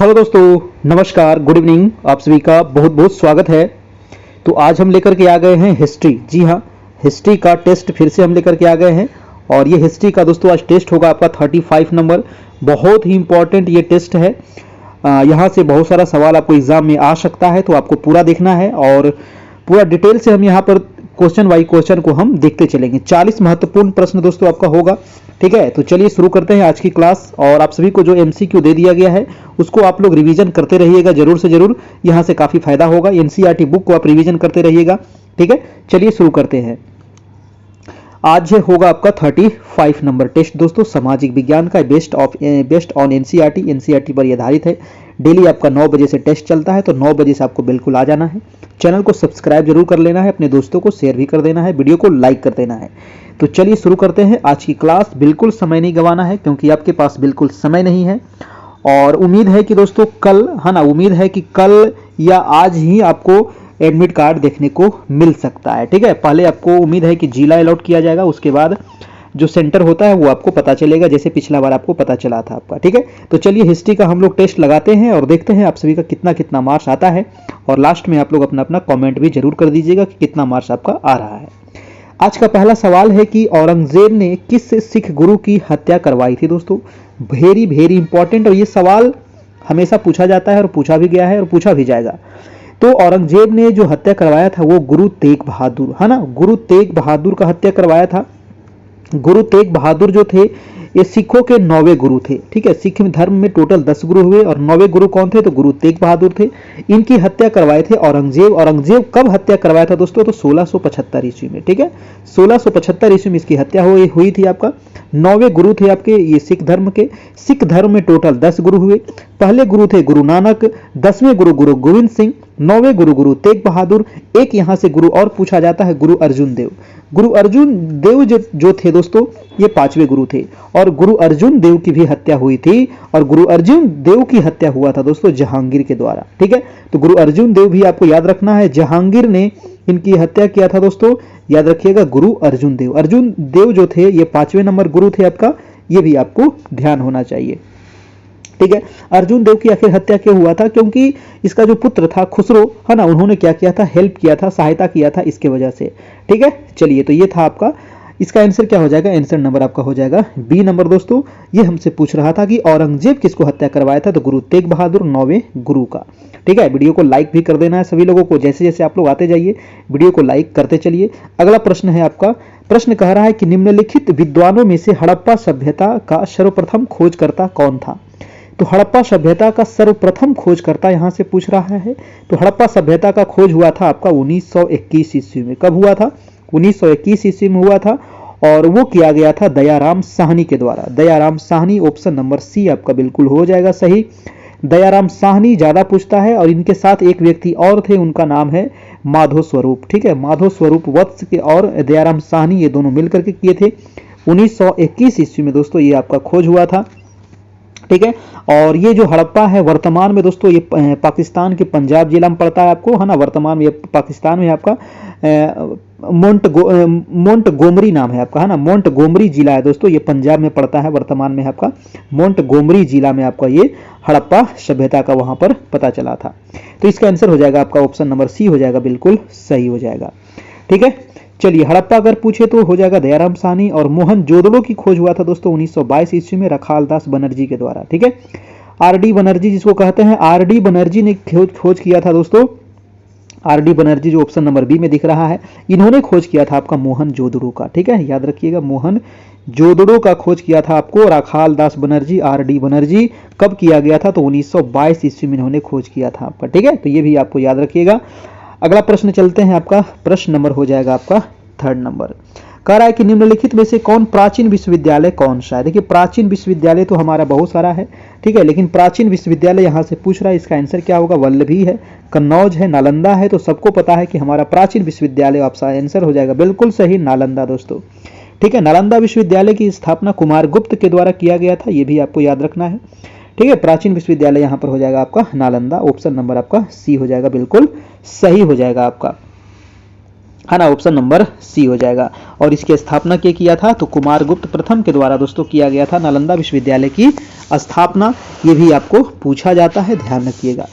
Hello दोस्तों, नमस्कार, good evening. आप सभी का बहुत बहुत स्वागत है। तो आज हम लेकर के आ गए हैं हिस्ट्री। जी हाँ, हिस्ट्री का टेस्ट फिर से हम लेकर के आ गए हैं। और ये हिस्ट्री का दोस्तों आज टेस्ट होगा आपका 35 नंबर। बहुत ही इंपॉर्टेंट ये टेस्ट है। यहाँ से बहुत सारा सवाल आपको एग्जाम में आ सकता है, तो आपको पूरा देखना है और पूरा डिटेल से हम यहाँ पर क्वेश्चन बाई क्वेश्चन को हम देखते चलेंगे। 40 महत्वपूर्ण प्रश्न दोस्तों आपका होगा। ठीक है, तो चलिए शुरू करते हैं आज की क्लास। और आप सभी को जो एमसीक्यू दे दिया गया है उसको आप लोग रिवीजन करते रहिएगा जरूर से जरूर, यहाँ से काफी फायदा होगा। एनसीईआरटी बुक को आप रिवीजन करते रहिएगा। ठीक है, चलिए शुरू करते हैं। आज होगा आपका 35 नंबर टेस्ट दोस्तों, सामाजिक विज्ञान का, बेस्ड ऑन एनसीईआरटी पर आधारित है। डेली आपका 9 बजे से टेस्ट चलता है, तो 9 बजे से आपको बिल्कुल आ जाना है। चैनल को सब्सक्राइब जरूर कर लेना है, अपने दोस्तों को शेयर भी कर देना है, वीडियो को लाइक कर देना है। तो चलिए शुरू करते हैं आज की क्लास। बिल्कुल समय नहीं गंवाना है क्योंकि आपके पास बिल्कुल समय नहीं है। और उम्मीद है कि दोस्तों कल, है ना, उम्मीद है कि कल या आज ही आपको एडमिट कार्ड देखने को मिल सकता है। ठीक है, पहले आपको उम्मीद है कि जिला अलॉट किया जाएगा, उसके बाद जो सेंटर होता है वो आपको पता चलेगा, जैसे पिछला बार आपको पता चला था आपका। ठीक है, तो चलिए हिस्ट्री का हम लोग टेस्ट लगाते हैं और देखते हैं आप सभी का कितना कितना मार्क्स आता है। और लास्ट में आप लोग अपना अपना कमेंट भी जरूर कर दीजिएगा कि कितना मार्क्स आपका आ रहा है। आज का पहला सवाल है कि औरंगजेब ने किस सिख गुरु की हत्या करवाई थी दोस्तों। वेरी वेरी इंपॉर्टेंट, और ये सवाल हमेशा पूछा जाता है और पूछा भी गया है और पूछा भी जाएगा। तो औरंगजेब ने जो हत्या करवाया था वो गुरु तेग बहादुर, है ना, गुरु तेग बहादुर का हत्या करवाया था। गुरु तेग बहादुर जो थे ये सिखों के 9वें गुरु थे। ठीक है, सिख धर्म में टोटल 10 गुरु हुए और 9वें गुरु कौन थे, तो गुरु तेग बहादुर थे। इनकी हत्या करवाए थे औरंगजेब। औरंगजेब कब हत्या करवाया था दोस्तों, तो 1675 ईस्वी में। ठीक है, 1675 ईस्वी में इसकी हत्या हुई थी। आपका 9वें गुरु थे आपके ये सिख धर्म के। सिख धर्म में टोटल 10 गुरु हुए। पहले गुरु थे गुरु नानक, 10वें गुरु गुरु गोविंद सिंह, 9वें गुरु गुरु तेग बहादुर। एक यहां से गुरु और पूछा जाता है, गुरु अर्जुन देव। गुरु अर्जुन देव जो थे दोस्तों ये 5वें गुरु थे। और गुरु अर्जुन देव की भी हत्या हुई थी। और गुरु अर्जुन देव की हत्या हुआ था दोस्तों जहांगीर के द्वारा। ठीक है, तो गुरु अर्जुन देव भी आपको याद रखना है, जहांगीर ने इनकी हत्या किया था दोस्तों, याद रखिएगा, गुरु अर्जुन देव। अर्जुन देव जो थे ये 5वें नंबर गुरु थे आपका, ये भी आपको ध्यान होना चाहिए। ठीक है, अर्जुन देव की आखिर हत्या क्यों हुआ था, क्योंकि इसका जो पुत्र था खुसरो, है ना, उन्होंने क्या किया था, हेल्प किया था, सहायता किया था, इसके वजह से। ठीक है, चलिए, तो ये था आपका। इसका आंसर क्या हो जाएगा, आंसर नंबर आपका हो जाएगा बी नंबर दोस्तों। ये हमसे पूछ रहा था कि औरंगजेब किसको हत्या करवाया था, तो गुरु तेग बहादुर 9वें गुरु का। ठीक है, वीडियो को लाइक भी कर देना है सभी लोगों को, जैसे जैसे आप लोग आते जाइए वीडियो को लाइक करते चलिए। अगला प्रश्न है आपका। प्रश्न कह रहा है कि निम्नलिखित विद्वानों में से हड़प्पा सभ्यता का सर्वप्रथम खोजकर्ता कौन था। तो हड़प्पा सभ्यता का सर्वप्रथम खोजकर्ता यहां से पूछ रहा है। तो हड़प्पा सभ्यता का खोज हुआ था आपका 1921 ईस्वी में। कब हुआ था, 1921 ईस्वी में हुआ था। और वो किया गया था दयाराम साहनी के द्वारा। Dayaram Sahni, option number C आपका बिल्कुल हो जाएगा सही। दयाराम साहनी ज्यादा पूछता है। और इनके साथ एक व्यक्ति और थे, उनका नाम है माधो स्वरूप। ठीक है, माधो स्वरूप वत्स के और दयाराम साहनी ये दोनों मिलकर के किए थे 1921 ईस्वी में दोस्तों, ये आपका खोज हुआ था। ठीक है, और ये जो हड़प्पा है वर्तमान में दोस्तों ये पाकिस्तान के पंजाब जिला में पड़ता है आपको, है ना, वर्तमान में पाकिस्तान में आपका मोंटगोमरी नाम है आपका, है ना, मोंटगोमरी जिला है दोस्तों, ये पंजाब में पड़ता है वर्तमान में आपका। मोंटगोमरी जिला में आपका ये हड़प्पा सभ्यता का वहां पर पता चला था। तो इसका आंसर हो जाएगा आपका ऑप्शन नंबर सी हो जाएगा, बिल्कुल सही हो जाएगा। ठीक है, चलिए, हड़प्पा अगर पूछे तो हो जाएगा दयाराम साहनी। और मोहनजोदड़ो की खोज हुआ था दोस्तों 1922 ईस्वी में रखाल दास बनर्जी के द्वारा। ठीक है, आरडी बनर्जी जिसको कहते हैं, आरडी बनर्जी ने खोज किया था दोस्तों। आरडी बनर्जी जो ऑप्शन नंबर बी में दिख रहा है, इन्होंने खोज किया था आपका मोहनजोदड़ो का। ठीक है, याद रखिएगा, मोहनजोदड़ो का खोज किया था आपको रखाल दास बनर्जी, आरडी बनर्जी। कब किया गया था, तो 1922 ईस्वी में इन्होंने खोज किया था आपका। ठीक है, तो ये भी आपको याद रखिएगा। अगला प्रश्न चलते हैं, आपका प्रश्न नंबर हो जाएगा आपका 3rd नंबर। कह रहा है कि निम्नलिखित में से कौन प्राचीन विश्वविद्यालय कौन सा है। देखिए, प्राचीन विश्वविद्यालय तो हमारा बहुत सारा है। ठीक है, लेकिन प्राचीन विश्वविद्यालय यहां से पूछ रहा है, इसका आंसर क्या होगा, वल्लभी है, कन्नौज है, नालंदा है। तो सबको पता है कि हमारा प्राचीन विश्वविद्यालय आपका आंसर हो जाएगा बिल्कुल सही, नालंदा दोस्तों। ठीक है, नालंदा विश्वविद्यालय की स्थापना कुमार गुप्त के द्वारा किया गया था, ये भी आपको याद रखना है। ठीक है, प्राचीन विश्वविद्यालय यहां पर हो जाएगा आपका नालंदा, ऑप्शन नंबर आपका सी हो जाएगा, बिल्कुल सही हो जाएगा आपका, है ना, ऑप्शन नंबर सी हो जाएगा। और इसकी स्थापना किया था तो कुमार गुप्त प्रथम के द्वारा दोस्तों किया गया था नालंदा विश्वविद्यालय की स्थापना, ये भी आपको पूछा जाता है, ध्यान रखिएगा।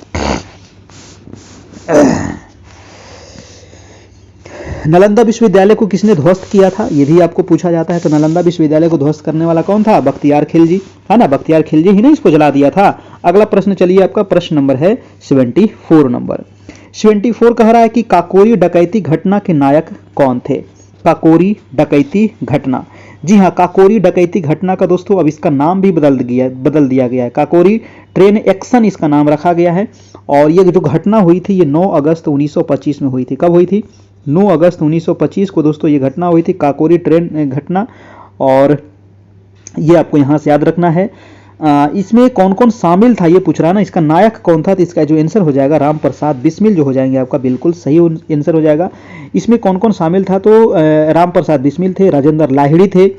नालंदा विश्वविद्यालय को किसने ध्वस्त किया था, ये भी आपको पूछा जाता है। तो नालंदा विश्वविद्यालय को ध्वस्त करने वाला कौन था, बख्तियार खिलजी, है ना, बख्तियार खिलजी ही ने इसको जला दिया था। अगला प्रश्न चलिए, आपका प्रश्न नंबर है 74 नंबर। 74 कह रहा है कि काकोरी डकैती घटना के नायक कौन थे। काकोरी डकैती घटना, जी हाँ, काकोरी डकैती घटना का दोस्तों अब इसका नाम भी बदल दिया गया है। काकोरी ट्रेन एक्शन इसका नाम रखा गया है। और ये जो घटना हुई थी ये 9 अगस्त 1925 में हुई थी। कब हुई थी, 9 अगस्त 1925 को दोस्तों ये घटना हुई थी, काकोरी ट्रेन घटना। और ये आपको यहाँ से याद रखना है। इसमें कौन कौन शामिल था ये पूछ रहा है ना, इसका नायक कौन था, तो इसका जो आंसर हो जाएगा राम प्रसाद बिस्मिल जो हो जाएंगे आपका, बिल्कुल सही आंसर हो जाएगा। इसमें कौन कौन शामिल था, तो राम प्रसाद बिस्मिल थे, राजेंद्र लाहिड़ी थे,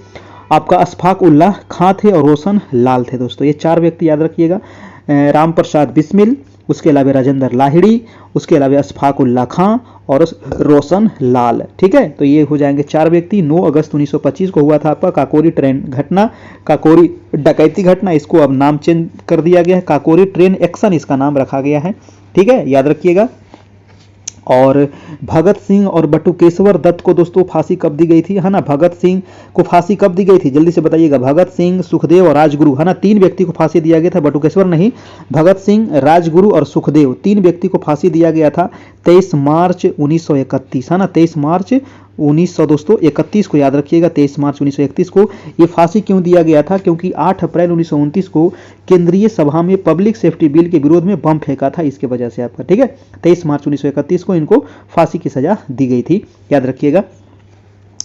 आपका अशफाक उल्लाह खां थे और रोशन लाल थे। दोस्तों ये 4 व्यक्ति याद रखिएगा, राम प्रसाद बिस्मिल, उसके अलावा राजेंद्र लाहिड़ी, उसके अलावा अशफाक उल्लाह खां और रोशन लाल। ठीक है, तो ये हो जाएंगे 4 व्यक्ति। 9 अगस्त 1925 को हुआ था आपका काकोरी ट्रेन घटना, काकोरी डकैती घटना, इसको अब नाम चेंज कर दिया गया है, काकोरी ट्रेन एक्शन इसका नाम रखा गया है। ठीक है, याद रखिएगा। और भगत सिंह और बटुकेश्वर दत्त को दोस्तों फांसी कब दी गई थी, है ना, भगत सिंह को फांसी कब दी गई थी, जल्दी से बताइएगा। भगत सिंह, सुखदेव और राजगुरु, है ना, 3 व्यक्ति को फांसी दिया गया था, बटुकेश्वर नहीं, भगत सिंह, राजगुरु और सुखदेव, 3 व्यक्ति को फांसी दिया गया था 23 मार्च 1931, है ना, 23 मार्च 1931 को याद रखिएगा। 23 मार्च 1931 को ये फांसी क्यों दिया गया था, क्योंकि 8 अप्रैल 1929 को केंद्रीय सभा में पब्लिक सेफ्टी बिल के विरोध में बम फेंका था, इसके वजह से आपका। ठीक है, 23 मार्च 1931 को इनको फांसी की सजा दी गई थी, याद रखिएगा,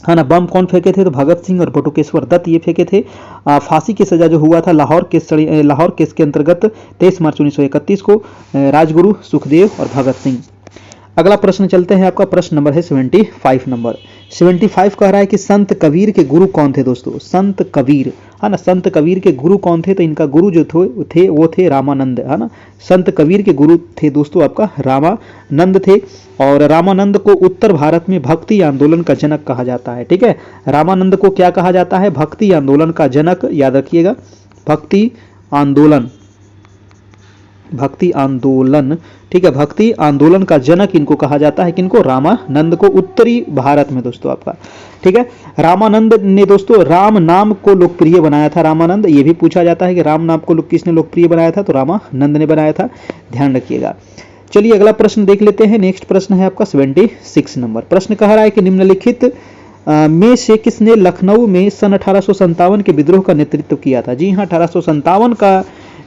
है ना। बम कौन फेंके थे, तो भगत सिंह और बटुकेश्वर दत्त ये फेंके थे। फांसी की सजा जो हुआ था लाहौर केस के अंतर्गत 23 मार्च 1931 को राजगुरु, सुखदेव और भगत सिंह। अगला प्रश्न चलते हैं, आपका प्रश्न नंबर है 75 नंबर। 75 कह रहा है कि संत कबीर के गुरु कौन थे दोस्तों, संत कबीर, है ना, संत कबीर के गुरु कौन थे, तो इनका गुरु जो थे वो थे रामानंद, है ना। संत कबीर के गुरु थे दोस्तों आपका रामानंद थे। और रामानंद को उत्तर भारत में भक्ति आंदोलन का जनक कहा जाता है। ठीक है, रामानंद को क्या कहा जाता है, भक्ति आंदोलन का जनक, याद रखिएगा, भक्ति आंदोलन, भक्ति आंदोलन। ठीक है, भक्ति आंदोलन का जनक इनको कहा जाता है, किनको, रामानंद को, उत्तरी भारत में दोस्तों आपका। ठीक है, रामानंद ने दोस्तों राम नाम को लोकप्रिय बनाया था। रामानंद, ये भी पूछा जाता है कि राम नाम को किसने लोकप्रिय बनाया था, तो रामानंद ने बनाया था, ध्यान रखिएगा। चलिए अगला प्रश्न देख लेते हैं। नेक्स्ट प्रश्न है आपका 76 नंबर। प्रश्न कह रहा है कि निम्नलिखित में से किसने लखनऊ में सन 1857 के विद्रोह का नेतृत्व किया था। जी हाँ, 1857 का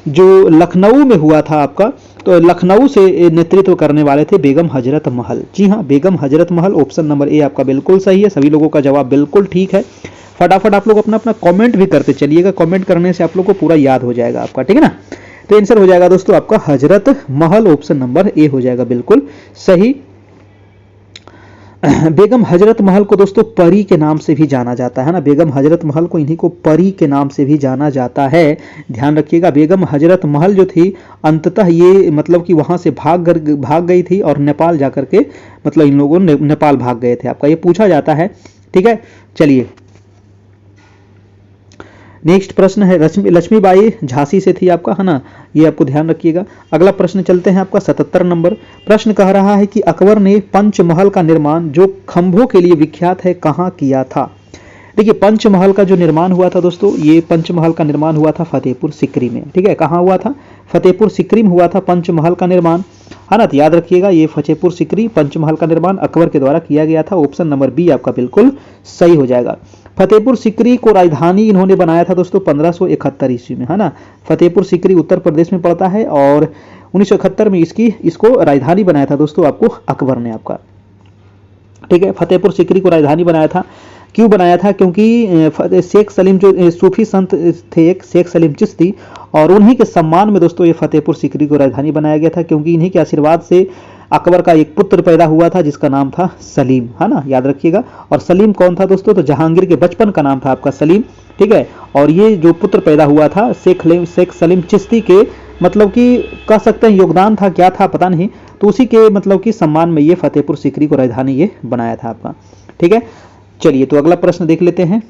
जो लखनऊ में हुआ था आपका, तो लखनऊ से नेतृत्व करने वाले थे बेगम हजरत महल। जी हाँ, Begum Hazrat Mahal, option number A आपका बिल्कुल सही है। सभी लोगों का जवाब बिल्कुल ठीक है। फटाफट आप लोग अपना अपना कमेंट भी करते चलिएगा, कमेंट करने से आप लोग को पूरा याद हो जाएगा आपका। ठीक है ना, तो आंसर हो जाएगा दोस्तों आपका Hazrat Mahal, option number A हो जाएगा बिल्कुल सही। बेगम हजरत महल को दोस्तों परी के नाम से भी जाना जाता है ना, बेगम हजरत महल को इन्हीं को परी के नाम से भी जाना जाता है, ध्यान रखिएगा। बेगम हजरत महल जो थी अंततः ये मतलब कि वहां से भाग गई थी और नेपाल जाकर के, मतलब इन लोगों ने नेपाल भाग गए थे आपका, ये पूछा जाता है। ठीक है, चलिए नेक्स्ट प्रश्न है, लक्ष्मीबाई झांसी से थी आपका, है ना, ये आपको ध्यान रखिएगा। अगला प्रश्न चलते हैं आपका 77 नंबर। प्रश्न कह रहा है कि अकबर ने पंचमहल का निर्माण जो खंभों के लिए विख्यात है कहाँ किया था। देखिए पंचमहल का जो निर्माण हुआ था दोस्तों, ये पंचमहल का निर्माण हुआ था फतेहपुर सिकरी में। ठीक है, कहाँ हुआ था, फतेहपुर सिकरी में हुआ था पंचमहल का निर्माण, है ना। तो याद रखिएगा ये फतेहपुर सिकरी पंचमहल का निर्माण अकबर के द्वारा किया गया था, ऑप्शन नंबर बी आपका बिल्कुल सही हो जाएगा। फतेहपुर सिकरी को राजधानी इन्होंने बनाया था दोस्तों 1571 ईस्वी में, है ना। फतेहपुर सिकरी उत्तर प्रदेश में पड़ता है और 1971 में इसको राजधानी बनाया था दोस्तों आपको अकबर ने आपका। ठीक है, फतेहपुर सिकरी को राजधानी बनाया था, क्यों बनाया था, क्योंकि शेख सलीम जो सूफी संत थे एक शेख सलीम चिश्ती, और उन्हीं के सम्मान में दोस्तों ये फतेहपुर सिकरी को राजधानी बनाया गया था, क्योंकि इन्हीं के आशीर्वाद से अकबर का एक पुत्र पैदा हुआ था जिसका नाम था सलीम, है ना, याद रखिएगा। और सलीम कौन था दोस्तों, तो जहांगीर के बचपन का नाम था आपका सलीम। ठीक है, और ये जो पुत्र पैदा हुआ था शेख सलीम चिश्ती के, मतलब कि कह सकते हैं योगदान था, क्या था पता नहीं, तो उसी के मतलब कि सम्मान में ये फतेहपुर सिकरी को राजधानी ये बनाया था आपका। ठीक है, चलिए तो अगला प्रश्न देख लेते हैं।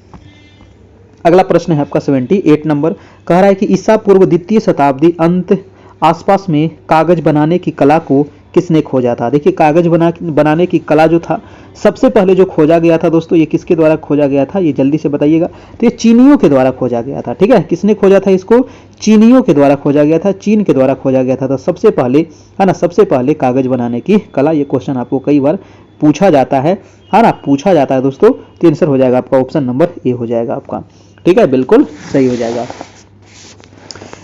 अगला प्रश्न है आपका 78 नंबर, कह रहा है कि ईसा पूर्व द्वितीय शताब्दी अंत आसपास में कागज बनाने की कला को किसने खोजा था। देखिए कागज बनाने की कला जो था सबसे पहले जो खोजा गया था दोस्तों, ये किसके द्वारा खोजा गया था, ये जल्दी से बताइएगा। तो ये चीनियों के द्वारा खोजा गया था। ठीक है, किसने खोजा था इसको, चीनियों के द्वारा खोजा गया था, चीन के द्वारा खोजा गया था। तो सबसे पहले है ना, सबसे पहले कागज बनाने की कला, ये क्वेश्चन आपको कई बार पूछा जाता है ना, पूछा जाता है दोस्तों। तो आंसर हो जाएगा आपका ऑप्शन नंबर ए हो जाएगा आपका। ठीक है, बिल्कुल सही हो जाएगा।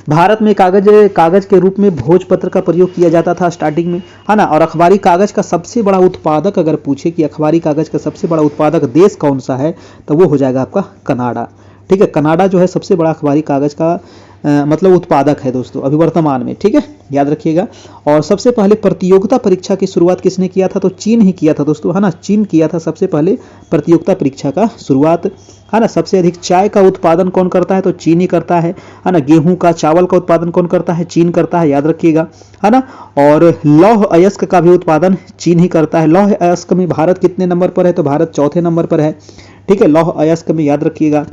भारत में कागज के रूप में भोजपत्र का प्रयोग किया जाता था स्टार्टिंग में, है ना। और अखबारी कागज का सबसे बड़ा उत्पादक अगर पूछे कि अखबारी कागज का सबसे बड़ा उत्पादक देश कौन सा है, तो वो हो जाएगा आपका कनाडा। ठीक है, कनाडा जो है सबसे बड़ा अखबारी कागज का मतलब उत्पादक है दोस्तों अभी वर्तमान में। ठीक है, याद रखिएगा। और सबसे पहले प्रतियोगिता परीक्षा की शुरुआत किसने किया था, तो चीन ही किया था दोस्तों, है ना। चीन किया था सबसे पहले प्रतियोगिता परीक्षा का शुरुआत, है ना। सबसे अधिक चाय का उत्पादन कौन करता है, तो चीन ही करता है ना। गेहूं का, चावल का उत्पादन कौन करता है, चीन करता है, याद रखिएगा, है ना। और लौह अयस्क का भी उत्पादन चीन ही करता है। लौह अयस्क में भारत कितने नंबर पर है, तो भारत चौथे नंबर पर है। ठीक है, लौह अयस्क में याद रखिएगा,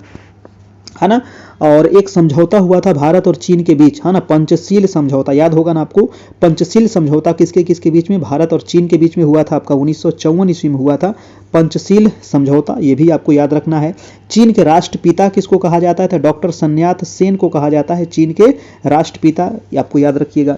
है ना। और एक समझौता हुआ था भारत और चीन के बीच, है ना, पंचशील समझौता, याद होगा ना आपको। पंचशील समझौता किसके किसके बीच में, भारत और चीन के बीच में हुआ था आपका 1954 ईस्वी में हुआ था पंचशील समझौता, ये भी आपको याद रखना है। चीन के राष्ट्रपिता किसको कहा जाता है, तो डॉक्टर सन्यात सेन को कहा जाता है चीन के राष्ट्रपिता, आपको याद रखिएगा।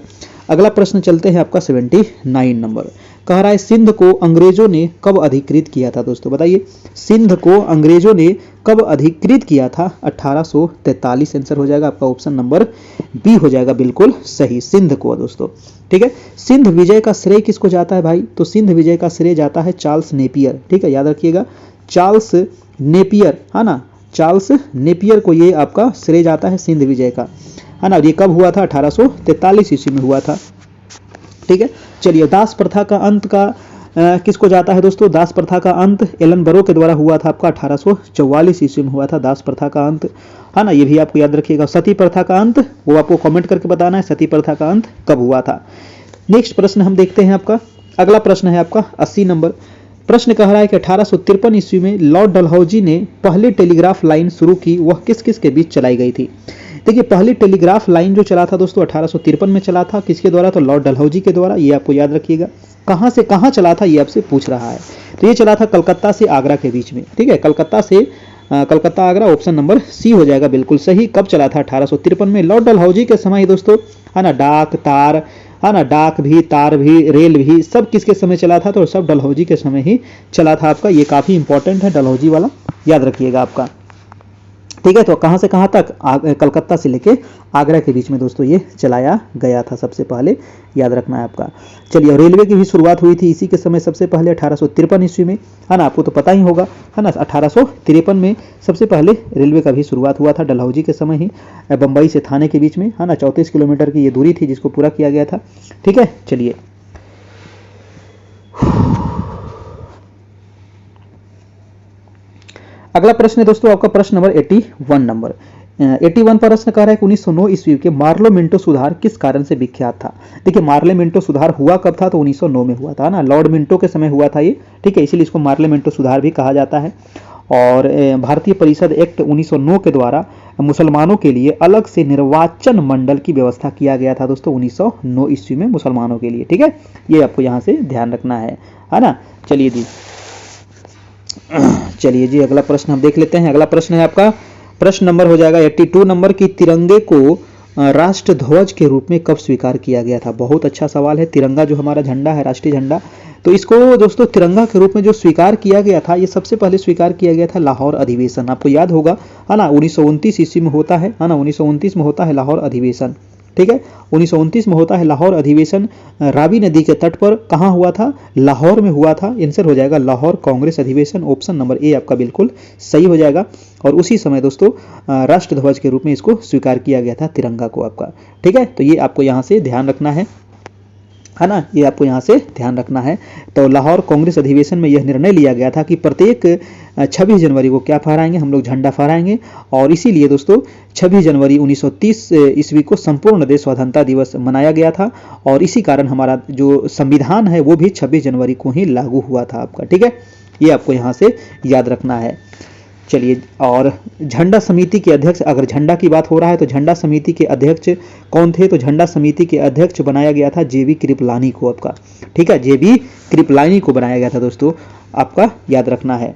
अगला प्रश्न चलते हैं आपका 79 नंबर, कह रहा है सिंध को अंग्रेजों ने कब अधिकृत किया था दोस्तों, बताइए। सिंध को अंग्रेजों ने कब अधिकृत किया था, 1843। आंसर हो जाएगा आपका ऑप्शन नंबर बी हो जाएगा, बिल्कुल सही, सिंध को दोस्तों। ठीक है, सिंध विजय का श्रेय किसको जाता है भाई, तो सिंध विजय का श्रेय जाता है चार्ल्स नेपियर। ठीक है, याद रखिएगा, चार्ल्स नेपियर, है ना, चार्ल्स नेपियर को ये आपका श्रेय जाता है सिंध विजय का, है ना। ये कब हुआ था, 1843 ईस्वी में हुआ था। ठीक है, चलिए दास प्रथा का अंत का किसको जाता है दोस्तों, दास प्रथा का अंत एलन बरो के द्वारा हुआ था आपका 1844 ईस्वी में हुआ था दास प्रथा का अंत, है ना, ये भी आपको याद रखिएगा। सती प्रथा का अंत वो आपको कमेंट करके बताना है, सती प्रथा का अंत कब हुआ था। नेक्स्ट प्रश्न हम देखते हैं आपका, अगला प्रश्न है आपका 80 नंबर। प्रश्न कह रहा है कि 1853 ईस्वी में लॉर्ड डलहौजी ने पहली टेलीग्राफ लाइन शुरू की, वह किस किस के बीच चलाई गई थी। देखिए पहली टेलीग्राफ लाइन जो चला था दोस्तों 1853 में चला था, किसके द्वारा, तो लॉर्ड डलहौजी के द्वारा, ये आपको याद रखिएगा। कहां से कहां चला था ये आपसे पूछ रहा है, तो ये चला था कलकत्ता से आगरा के बीच में। ठीक है, Calcutta Agra, option number C हो जाएगा, बिल्कुल सही। कब चला था, 1853 में। लॉर्ड डलहौजी के समय ही दोस्तों, है ना, डाक तार, है ना, डाक भी, तार भी, रेल भी, सब किसके समय चला था, तो सब डलहौजी के समय ही चला था आपका। ये काफी इंपॉर्टेंट है डलहौजी वाला, याद रखिएगा आपका। ठीक है, तो कहां से कहां तक, कलकत्ता से लेके आगरा के बीच में दोस्तों ये चलाया गया था सबसे पहले, याद रखना है आपका। चलिए रेलवे की भी शुरुआत हुई थी इसी के समय सबसे पहले 1853 ईस्वी में, है ना, आपको तो पता ही होगा, है ना। 1853 में सबसे पहले रेलवे का भी शुरुआत हुआ था डलहौजी के समय ही, बंबई से थाने के बीच में, है ना। 34 किलोमीटर की ये दूरी थी जिसको पूरा किया गया था। ठीक है, चलिए अगला प्रश्न है दोस्तों आपका प्रश्न नंबर 81 नंबर। 81 पर प्रश्न कह रहा है कि 1909 ईस्वी के मार्लो मिंटो सुधार किस कारण से विख्यात था। देखिए मार्ले मिंटो सुधार हुआ कब था, तो 1909 में हुआ था ना, लॉर्ड मिंटो के समय हुआ था ये। ठीक है, इसीलिए इसको मार्ले मिंटो सुधार भी कहा जाता है। और भारतीय परिषद एक्ट 1909 के द्वारा मुसलमानों के लिए अलग से निर्वाचन मंडल की व्यवस्था किया गया था दोस्तों 1909 ईस्वी में मुसलमानों के लिए। ठीक है, ये आपको यहाँ से ध्यान रखना है ना। चलिए जी अगला प्रश्न हम देख लेते हैं। अगला प्रश्न है आपका प्रश्न नंबर हो जाएगा 82 नंबर की तिरंगे को राष्ट्र ध्वज के रूप में कब स्वीकार किया गया था। बहुत अच्छा सवाल है। तिरंगा जो हमारा झंडा है, राष्ट्रीय झंडा, तो इसको दोस्तों तिरंगा के रूप में जो स्वीकार किया गया था, ये सबसे पहले स्वीकार किया गया था लाहौर अधिवेशन, आपको याद होगा, है ना। 1929 ईस्वी में होता है ना, 1929 में होता है लाहौर अधिवेशन। ठीक है, 1929 में होता है लाहौर अधिवेशन। रावी नदी के तट पर कहाँ हुआ था, लाहौर में हुआ था। आंसर हो जाएगा लाहौर कांग्रेस अधिवेशन, ऑप्शन नंबर ए आपका बिल्कुल सही हो जाएगा। और उसी समय दोस्तों राष्ट्रध्वज के रूप में इसको स्वीकार किया गया था तिरंगा को आपका। ठीक है, तो ये आपको यहाँ से ध्यान रखना है ना, ये आपको यहाँ से ध्यान रखना है। तो लाहौर कांग्रेस अधिवेशन में यह निर्णय लिया गया था कि प्रत्येक 26 जनवरी को क्या फहराएंगे हम लोग, झंडा फहराएंगे। और इसीलिए दोस्तों 26 जनवरी 1930 ईस्वी को संपूर्ण देश स्वतंत्रता दिवस मनाया गया था। और इसी कारण हमारा जो संविधान है वो भी 26 जनवरी को ही लागू हुआ था आपका। ठीक है, ये आपको यहाँ से याद रखना है। चलिए, और झंडा समिति के अध्यक्ष, अगर झंडा की बात हो रहा है तो झंडा समिति के अध्यक्ष कौन थे? तो झंडा समिति के अध्यक्ष बनाया गया था जेबी कृपलानी को आपका, ठीक है, जेबी कृपलानी को बनाया गया था दोस्तों, आपका याद रखना है।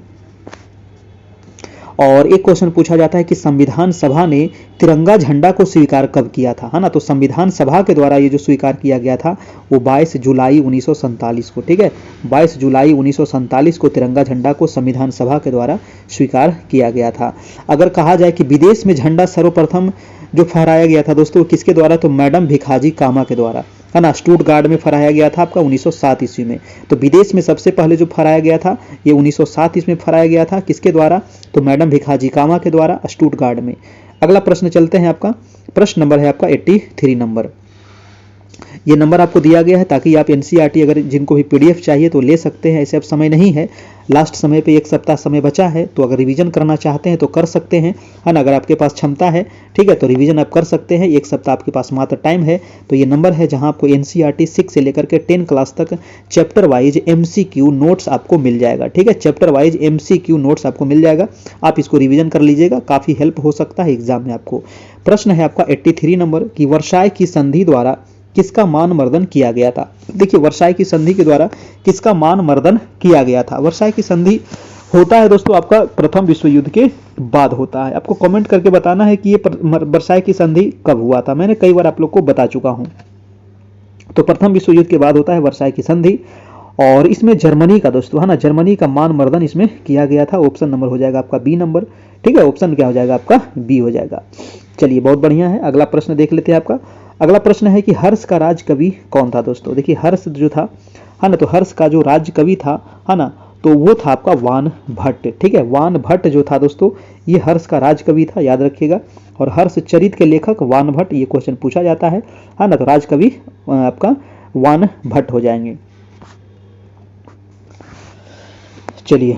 और एक क्वेश्चन पूछा जाता है कि संविधान सभा ने तिरंगा झंडा को स्वीकार कब किया था, है ना? तो संविधान सभा के द्वारा ये जो स्वीकार किया गया था वो 22 जुलाई 1947 को, ठीक है, 22 जुलाई 1947 को तिरंगा झंडा को संविधान सभा के द्वारा स्वीकार किया गया था। अगर कहा जाए कि विदेश में झंडा सर्वप्रथम जो फहराया गया था दोस्तों किसके द्वारा? तो मैडम भिखाजी कामा के द्वारा, है ना, स्टुटगार्ड में फहराया गया था आपका 1907 ईस्वी में। तो विदेश में सबसे पहले जो फहराया गया था ये 1907 ईस्वी में फहराया गया था, किसके द्वारा? तो मैडम भिखाजी कामा के द्वारा स्टुटगार्ड में। अगला प्रश्न चलते हैं, आपका प्रश्न नंबर है आपका 83 नंबर। ये नंबर आपको दिया गया है ताकि आप एनसीईआरटी अगर जिनको भी पीडीएफ चाहिए तो ले सकते हैं, ऐसे अब समय नहीं है, लास्ट समय पे 1 सप्ताह समय बचा है, तो अगर रिवीजन करना चाहते हैं तो कर सकते हैं, है ना, अगर आपके पास क्षमता है, ठीक है, तो रिवीजन आप कर सकते हैं, 1 सप्ताह आपके पास मात्र टाइम है। तो ये नंबर है जहां आपको एनसीईआरटी 6 से लेकर के 10 क्लास तक चैप्टर वाइज एमसीक्यू नोट्स आपको मिल जाएगा, ठीक है, चैप्टर वाइज एमसीक्यू नोट्स आपको मिल जाएगा, आप इसको रिवीजन कर लीजिएगा, काफी हेल्प हो सकता है एग्जाम में आपको। प्रश्न है आपका 83 नंबर कि वर्साय की संधि द्वारा किसका मान मर्दन किया गया था? देखिए, वर्साय की संधि के द्वारा किसका मान मर्दन किया गया था? वर्साय की संधि होता है दोस्तों आपका प्रथम विश्व युद्ध के बाद होता है। आपको कमेंट करके बताना है कि ये वर्साय की संधि कब हुआ था, मैंने कई बार आप लोग को बता चुका हूं। तो प्रथम विश्व युद्ध के बाद होता है वर्साय की संधि, और इसमें जर्मनी का दोस्तों, है ना, जर्मनी का मान मर्दन इसमें किया गया था। ऑप्शन नंबर हो जाएगा आपका बी नंबर, ठीक है, ऑप्शन क्या हो जाएगा आपका? बी हो जाएगा। चलिए, बहुत बढ़िया है। अगला प्रश्न देख लेते हैं आपका। अगला प्रश्न है कि हर्ष का राज कवि कौन था दोस्तों? देखिए, हर्ष जो था, है ना, तो हर्ष का जो राज कवि था, है ना, तो वो था आपका वान भट्ट, ठीक है, वान भट्ट जो था दोस्तों ये हर्ष का राज कवि था, याद रखिएगा। और हर्ष चरित के लेखक वान भट्ट, ये क्वेश्चन पूछा जाता है ना, तो राज कवि आपका वान भट्ट हो जाएंगे। चलिए,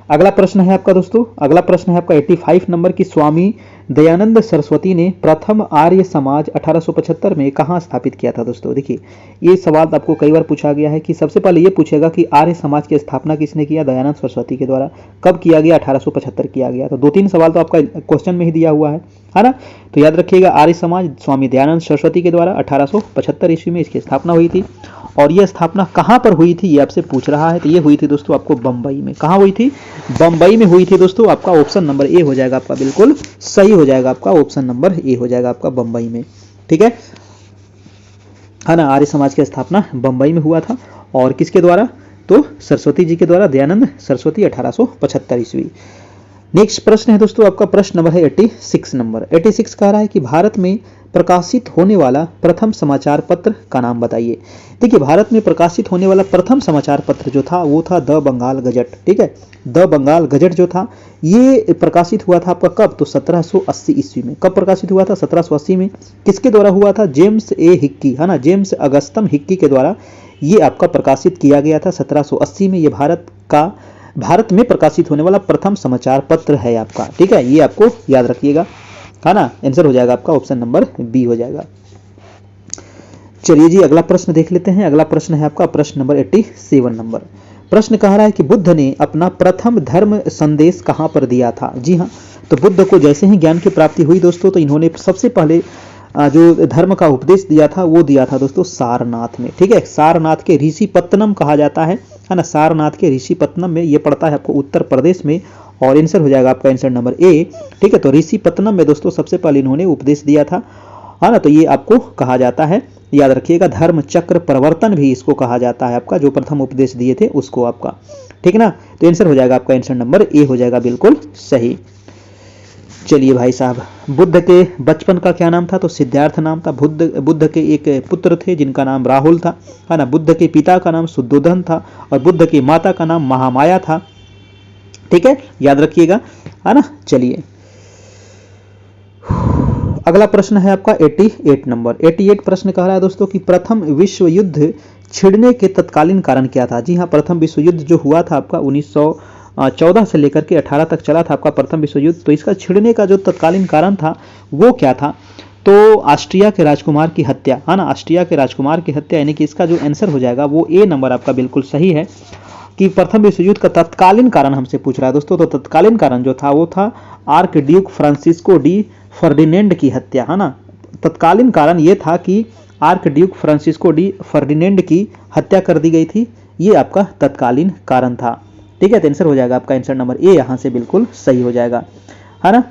अगला प्रश्न है आपका दोस्तों, अगला प्रश्न है आपका 85 नंबर की स्वामी दयानंद सरस्वती ने प्रथम आर्य समाज 1875 में कहां स्थापित किया था दोस्तों? देखिए, ये सवाल आपको कई बार पूछा गया है कि सबसे पहले ये पूछेगा कि आर्य समाज की स्थापना किसने किया? दयानंद सरस्वती के द्वारा। कब किया गया? 1875 किया गया। तो 2-3 सवाल तो आपका क्वेश्चन में ही दिया हुआ है ना, तो याद रखिएगा, आर्य समाज स्वामी दयानंद सरस्वती के द्वारा 1875 ईस्वी में इसकी स्थापना हुई थी। और यह स्थापना कहां पर हुई थी ये आपसे पूछ रहा है, तो ये हुई थी दोस्तों आपको बंबई में। कहां हुई थी? बंबई में हुई थी दोस्तों। आपका ऑप्शन नंबर ए हो जाएगा आपका, बिल्कुल सही हो जाएगा आपका, ऑप्शन नंबर ए हो जाएगा आपका, बंबई में, ठीक है ना। आर्य समाज की स्थापना बंबई में हुआ था, और किसके द्वारा? तो सरस्वती जी के द्वारा, दयानंद सरस्वती, 1875 ईस्वी। नेक्स्ट प्रश्न है दोस्तों आपका, प्रश्न नंबर है 86 नंबर। 86 कह रहा है कि भारत में प्रकाशित होने वाला प्रथम समाचार पत्र का नाम बताइए। देखिए, भारत में प्रकाशित होने वाला प्रथम समाचार पत्र जो था वो था द बंगाल गजट, ठीक है, द बंगाल गजट जो था ये प्रकाशित हुआ था आपका कब? तो 1780 ईस्वी में। कब प्रकाशित हुआ था? 1780 में। किसके द्वारा हुआ था? जेम्स ए हिक्की, है ना, जेम्स अगस्तम हिक्की के द्वारा ये आपका प्रकाशित किया गया था 1780 में। ये भारत में प्रकाशित होने वाला प्रथम समाचार पत्र है आपका, ठीक है, ये आपको याद रखिएगा, है ना। आंसर हो जाएगा आपका ऑप्शन नंबर बी हो जाएगा। चलिए जी, अगला प्रश्न देख लेते हैं। अगला प्रश्न है आपका प्रश्न नंबर 87 नंबर। प्रश्न कह रहा है कि बुद्ध ने अपना प्रथम धर्म संदेश कहां पर दिया था? जी हाँ, तो बुद्ध को जैसे ही ज्ञान की प्राप्ति हुई दोस्तों, तो इन्होंने सबसे पहले जो धर्म का उपदेश दिया था वो दिया था दोस्तों सारनाथ में, ठीक है, सारनाथ के ऋषिपत्तनम कहा जाता है ना, सारनाथ के ऋषिपत्तनम में, ये पड़ता है आपको उत्तर प्रदेश में। और आंसर हो जाएगा आपका आंसर नंबर ए, ठीक है। तो ऋषिपत्तनम में दोस्तों सबसे पहले इन्होंने उपदेश दिया था, है ना, तो ये आपको कहा जाता है, याद रखिएगा, धर्म चक्र प्रवर्तन भी इसको कहा जाता है आपका, जो प्रथम उपदेश दिए थे उसको आपका, ठीक ना। तो आंसर हो जाएगा आपका आंसर नंबर ए हो जाएगा, बिल्कुल सही। चलिए भाई साहब, बुद्ध के बचपन का क्या नाम था? तो सिद्धार्थ नाम था। बुद्ध के एक पुत्र थे जिनका नाम राहुल था, है ना। बुद्ध के पिता का नाम शुद्धोधन था, और बुद्ध की माता का नाम महामाया था, ठीक है, याद रखिएगा, है ना। चलिए, अगला प्रश्न है आपका 88 नंबर। 88 प्रश्न कह रहा है दोस्तों कि प्रथम विश्व युद्ध छिड़ने के तत्कालीन कारण क्या था? जी हाँ, प्रथम विश्व युद्ध जो हुआ था आपका 1914 से लेकर के 18 तक चला था आपका प्रथम विश्व युद्ध, तो इसका छिड़ने का जो तत्कालीन कारण था वो क्या था? तो ऑस्ट्रिया के राजकुमार की हत्या, है ना, ऑस्ट्रिया के राजकुमार की हत्या, यानी कि इसका जो आंसर हो जाएगा वो ए नंबर आपका बिल्कुल सही है। कि प्रथम विश्व युद्ध का तत्कालीन कारण हमसे पूछ रहा है दोस्तों। तो तत्कालीन कारण जो था वो था arc Duke Francisco de Ferdinand की हत्या, है ना। तत्कालीन कारण ये था कि arc Duke Francisco de Ferdinand की हत्या कर दी गई थी, ये आपका तत्कालीन कारण था। ठीक है, तो आंसर हो जाएगा आपका आंसर नंबर ए यहां से बिल्कुल सही हो जाएगा, है ना।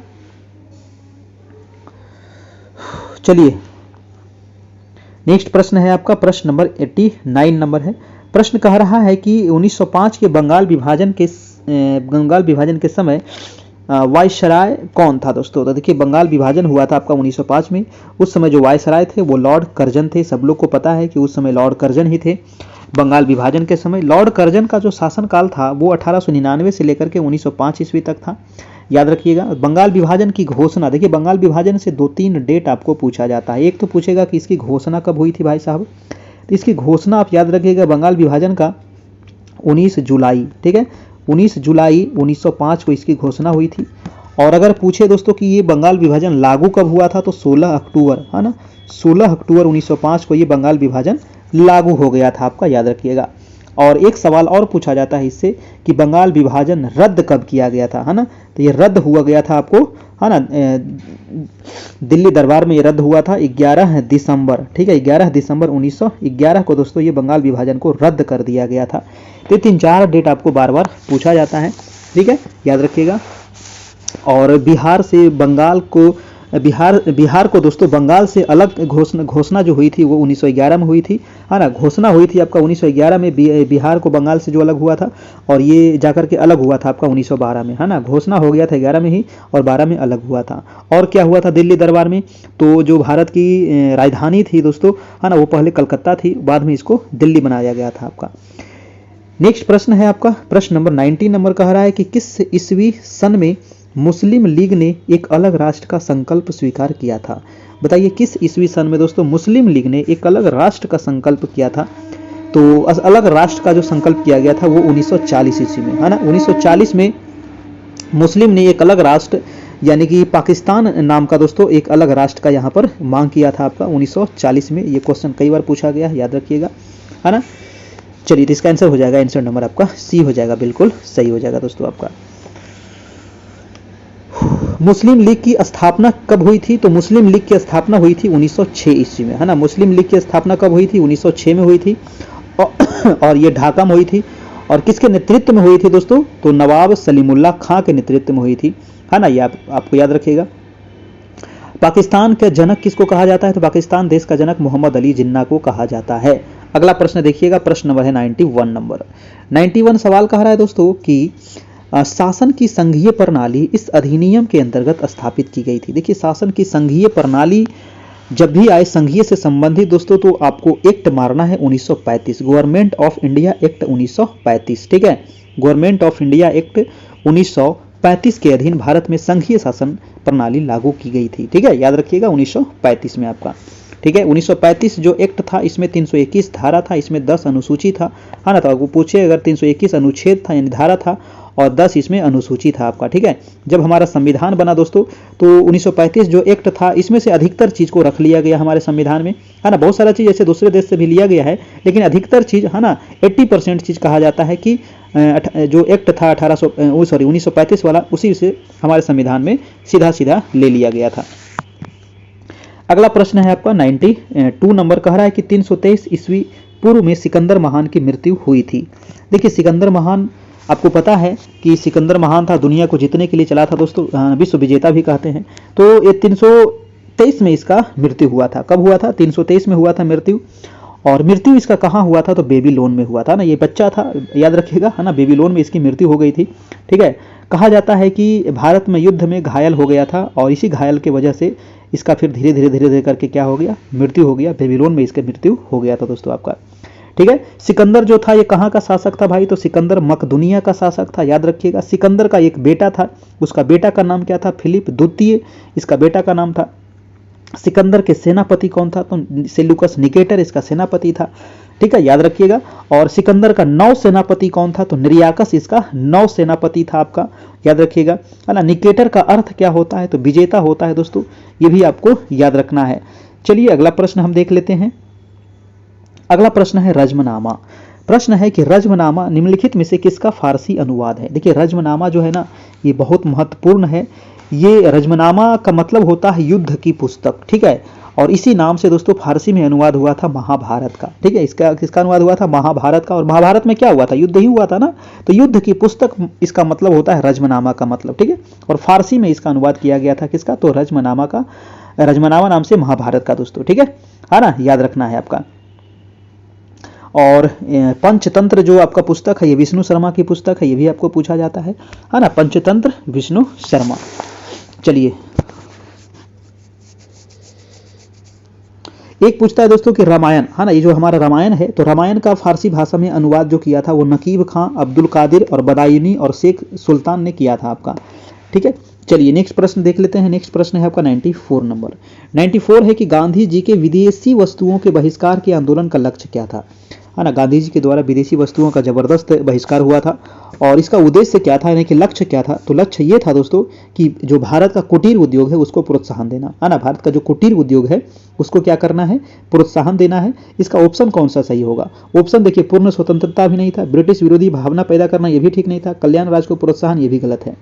चलिए नेक्स्ट प्रश्न है आपका, प्रश्न नंबर 89 नंबर है। प्रश्न कह रहा है कि 1905 के बंगाल विभाजन के समय वायसराय कौन था दोस्तों। तो देखिए बंगाल विभाजन हुआ था आपका 1905 में। उस समय जो वायसराय थे वो लॉर्ड कर्जन थे। सब लोग को पता है कि उस समय लॉर्ड कर्जन ही थे बंगाल विभाजन के समय। लॉर्ड कर्जन का जो शासनकाल था वो 1899 से लेकर के 1905 ईस्वी तक था, याद रखिएगा। बंगाल विभाजन की घोषणा, देखिए बंगाल विभाजन से 2-3 डेट आपको पूछा जाता है। एक तो पूछेगा कि इसकी घोषणा कब हुई थी भाई साहब, तो इसकी घोषणा आप याद रखिएगा बंगाल विभाजन का 19 जुलाई, ठीक है, 19 जुलाई 1905 को इसकी घोषणा हुई थी। और अगर पूछे दोस्तों कि ये बंगाल विभाजन लागू कब हुआ था, तो 16 अक्टूबर, है ना, 16 अक्टूबर 1905 को ये बंगाल विभाजन लागू हो गया था आपका, याद रखिएगा। और एक सवाल और पूछा जाता है इससे कि बंगाल विभाजन रद्द कब किया गया था, है ना। तो ये रद्द हुआ गया था आपको, है ना, दिल्ली दरबार में ये रद्द हुआ था 11 दिसंबर, ठीक है, 11 दिसंबर 1911 को दोस्तों ये बंगाल विभाजन को रद्द कर दिया गया था। तो 3-4 डेट आपको बार बार पूछा जाता है, ठीक है, याद रखिएगा। और बिहार से बंगाल को बिहार को दोस्तों बंगाल से अलग घोषणा जो हुई थी वो 1911 में हुई थी, है ना। घोषणा हुई थी आपका 1911 में बिहार को बंगाल से जो अलग हुआ था, और ये जाकर के अलग हुआ था आपका 1912 में, है ना। घोषणा हो गया था 11 में ही और 12 में अलग हुआ था। और क्या हुआ था दिल्ली दरबार में, तो जो भारत की राजधानी थी दोस्तों, है ना, वो पहले कलकत्ता थी, बाद में इसको दिल्ली बनाया गया था आपका। नेक्स्ट प्रश्न है आपका, प्रश्न नंबर 19 नंबर कह रहा है कि किस ईस्वी सन में मुस्लिम लीग ने एक अलग राष्ट्र का संकल्प स्वीकार किया था। बताइए किस ईस्वी सन में दोस्तों मुस्लिम लीग ने एक अलग राष्ट्र का संकल्प किया था। तो अलग राष्ट्र का जो संकल्प किया गया था वो 1940 ईस्वी में, है ना। 1940 में मुस्लिम ने एक अलग राष्ट्र यानी कि पाकिस्तान नाम का दोस्तों एक अलग राष्ट्र का यहाँ पर मांग किया था आपका 1940 में। ये क्वेश्चन कई बार पूछा गया है, याद रखिएगा, है ना। चलिए तो इसका आंसर हो जाएगा, आंसर नंबर आपका सी हो जाएगा, बिल्कुल सही हो जाएगा दोस्तों आपका। मुस्लिम लीग की स्थापना कब हुई थी, तो मुस्लिम लीग की स्थापना हुई थी 1906 ईस्वी में, है ना। मुस्लिम लीग की स्थापना कब हुई थी, 1906 में हुई थी, और ये ढाका में हुई थी। और किसके नेतृत्व में हुई थी दोस्तों, तो नवाब सलीमुल्लाह खां के नेतृत्व में हुई थी, है ना। ये आपको याद रखिएगा। पाकिस्तान के जनक किसको कहा जाता है, तो पाकिस्तान देश का जनक मोहम्मद अली जिन्ना को कहा जाता है। अगला प्रश्न देखिएगा, प्रश्न नंबर है 91 नंबर। 91 सवाल कह रहा है दोस्तों कि शासन की संघीय प्रणाली इस अधिनियम के अंतर्गत स्थापित की गई थी। देखिए शासन की संघीय प्रणाली जब भी आए संघीय से संबंधित दोस्तों, तो आपको एक्ट मारना है 1935, गवर्नमेंट ऑफ इंडिया एक्ट 1935, ठीक है। गवर्नमेंट ऑफ इंडिया एक्ट 1935 के अधीन भारत में संघीय शासन प्रणाली लागू की गई थी, ठीक है, याद रखिएगा 1935 में आपका, ठीक है। 1935 जो एक्ट था इसमें 321 धारा था, इसमें 10 अनुसूची था, है ना। तो आपको पूछे अगर 321 अनुच्छेद था यानी धारा था और 10 इसमें अनुसूची था आपका, ठीक है। जब हमारा संविधान बना दोस्तों, तो 1935 जो एक्ट था इसमें से अधिकतर चीज को रख लिया गया हमारे संविधान में, है ना। बहुत सारा चीज ऐसे दूसरे देश से भी लिया गया है, लेकिन अधिकतर चीज, है ना, 80% चीज कहा जाता है कि जो एक्ट था 1935 वाला, उसी से हमारे संविधान में सीधा सीधा ले लिया गया था। अगला प्रश्न है आपका 92 नंबर, कह रहा है कि 323 ईस्वी पूर्व में सिकंदर महान की मृत्यु हुई थी। देखिए सिकंदर महान, आपको पता है कि सिकंदर महान था, दुनिया को जीतने के लिए चला था दोस्तों, विश्व विजेता भी कहते हैं। तो ये 323 में इसका मृत्यु हुआ था। कब हुआ था, 323 में हुआ था मृत्यु। और मृत्यु इसका कहाँ हुआ था, तो बेबीलोन में हुआ था ना। ये बच्चा था, याद रखिएगा, है ना, बेबीलोन में इसकी मृत्यु हो गई थी, ठीक है। कहा जाता है कि भारत में युद्ध में घायल हो गया था और इसी घायल की वजह से इसका फिर धीरे धीरे करके क्या हो गया, मृत्यु हो गया। बेबीलोन में इसका मृत्यु हो गया था दोस्तों आपका, ठीक है। सिकंदर जो था ये कहाँ का शासक था भाई, तो सिकंदर मकदुनिया का शासक था, याद रखिएगा। सिकंदर का एक बेटा था, उसका बेटा का नाम क्या था, फिलिप द्वितीय इसका बेटा का नाम था। सिकंदर के सेनापति कौन था, तो सेल्यूकस निकेटर इसका सेनापति था, ठीक है, याद रखिएगा। और सिकंदर का नौ सेनापति कौन था, तो निर्याकस इसका नौ सेनापति था आपका, याद रखिएगा, है ना। निकेटर का अर्थ क्या होता है, तो विजेता होता है दोस्तों, ये भी आपको याद रखना है। चलिए अगला प्रश्न हम देख लेते हैं। अगला प्रश्न है रजमनामा। प्रश्न है कि रज्मनामा निम्नलिखित में से किसका फारसी अनुवाद है। देखिए रज्मनामा जो है ना ये बहुत महत्वपूर्ण है। ये रज्मनामा का मतलब होता है युद्ध की पुस्तक, ठीक है, और इसी नाम से दोस्तों फारसी में अनुवाद हुआ था महाभारत का, ठीक है। इसका किसका अनुवाद हुआ था? महाभारत का। और महाभारत में क्या हुआ था? युद्ध ही हुआ था ना, तो युद्ध की पुस्तक इसका मतलब होता है रज्मनामा का मतलब, ठीक है। और फारसी में इसका अनुवाद किया गया था किसका? तो रज्मनामा का, रज्मनामा नाम से महाभारत का दोस्तों, ठीक है ना, याद रखना है आपका। और पंचतंत्र जो आपका पुस्तक है ये विष्णु शर्मा की पुस्तक है, ये भी आपको पूछा जाता है ना, पंचतंत्र विष्णु शर्मा। चलिए एक पूछता है दोस्तों कि रामायण, है ना, ये जो हमारा रामायण है, तो रामायण का फारसी भाषा में अनुवाद जो किया था वो नकीब खां, अब्दुल कादिर और बदायूनी और शेख सुल्तान ने किया था आपका, ठीक है। चलिए नेक्स्ट प्रश्न देख लेते हैं। नेक्स्ट प्रश्न है आपका 94 नंबर। 94 है कि गांधी जी के विदेशी वस्तुओं के बहिष्कार के आंदोलन का लक्ष्य क्या था, है ना। गांधी जी के द्वारा विदेशी वस्तुओं का जबरदस्त बहिष्कार हुआ था और इसका उद्देश्य क्या था, यानी कि लक्ष्य क्या था? तो लक्ष्य ये था दोस्तों कि जो भारत का कुटीर उद्योग है उसको प्रोत्साहन देना, है ना। भारत का जो कुटीर उद्योग है उसको क्या करना है? प्रोत्साहन देना है। इसका ऑप्शन कौन सा सही होगा? ऑप्शन देखिए, पूर्ण स्वतंत्रता भी नहीं था, ब्रिटिश विरोधी भावना पैदा करना ये भी ठीक नहीं था, कल्याण राज को प्रोत्साहन ये भी गलत है।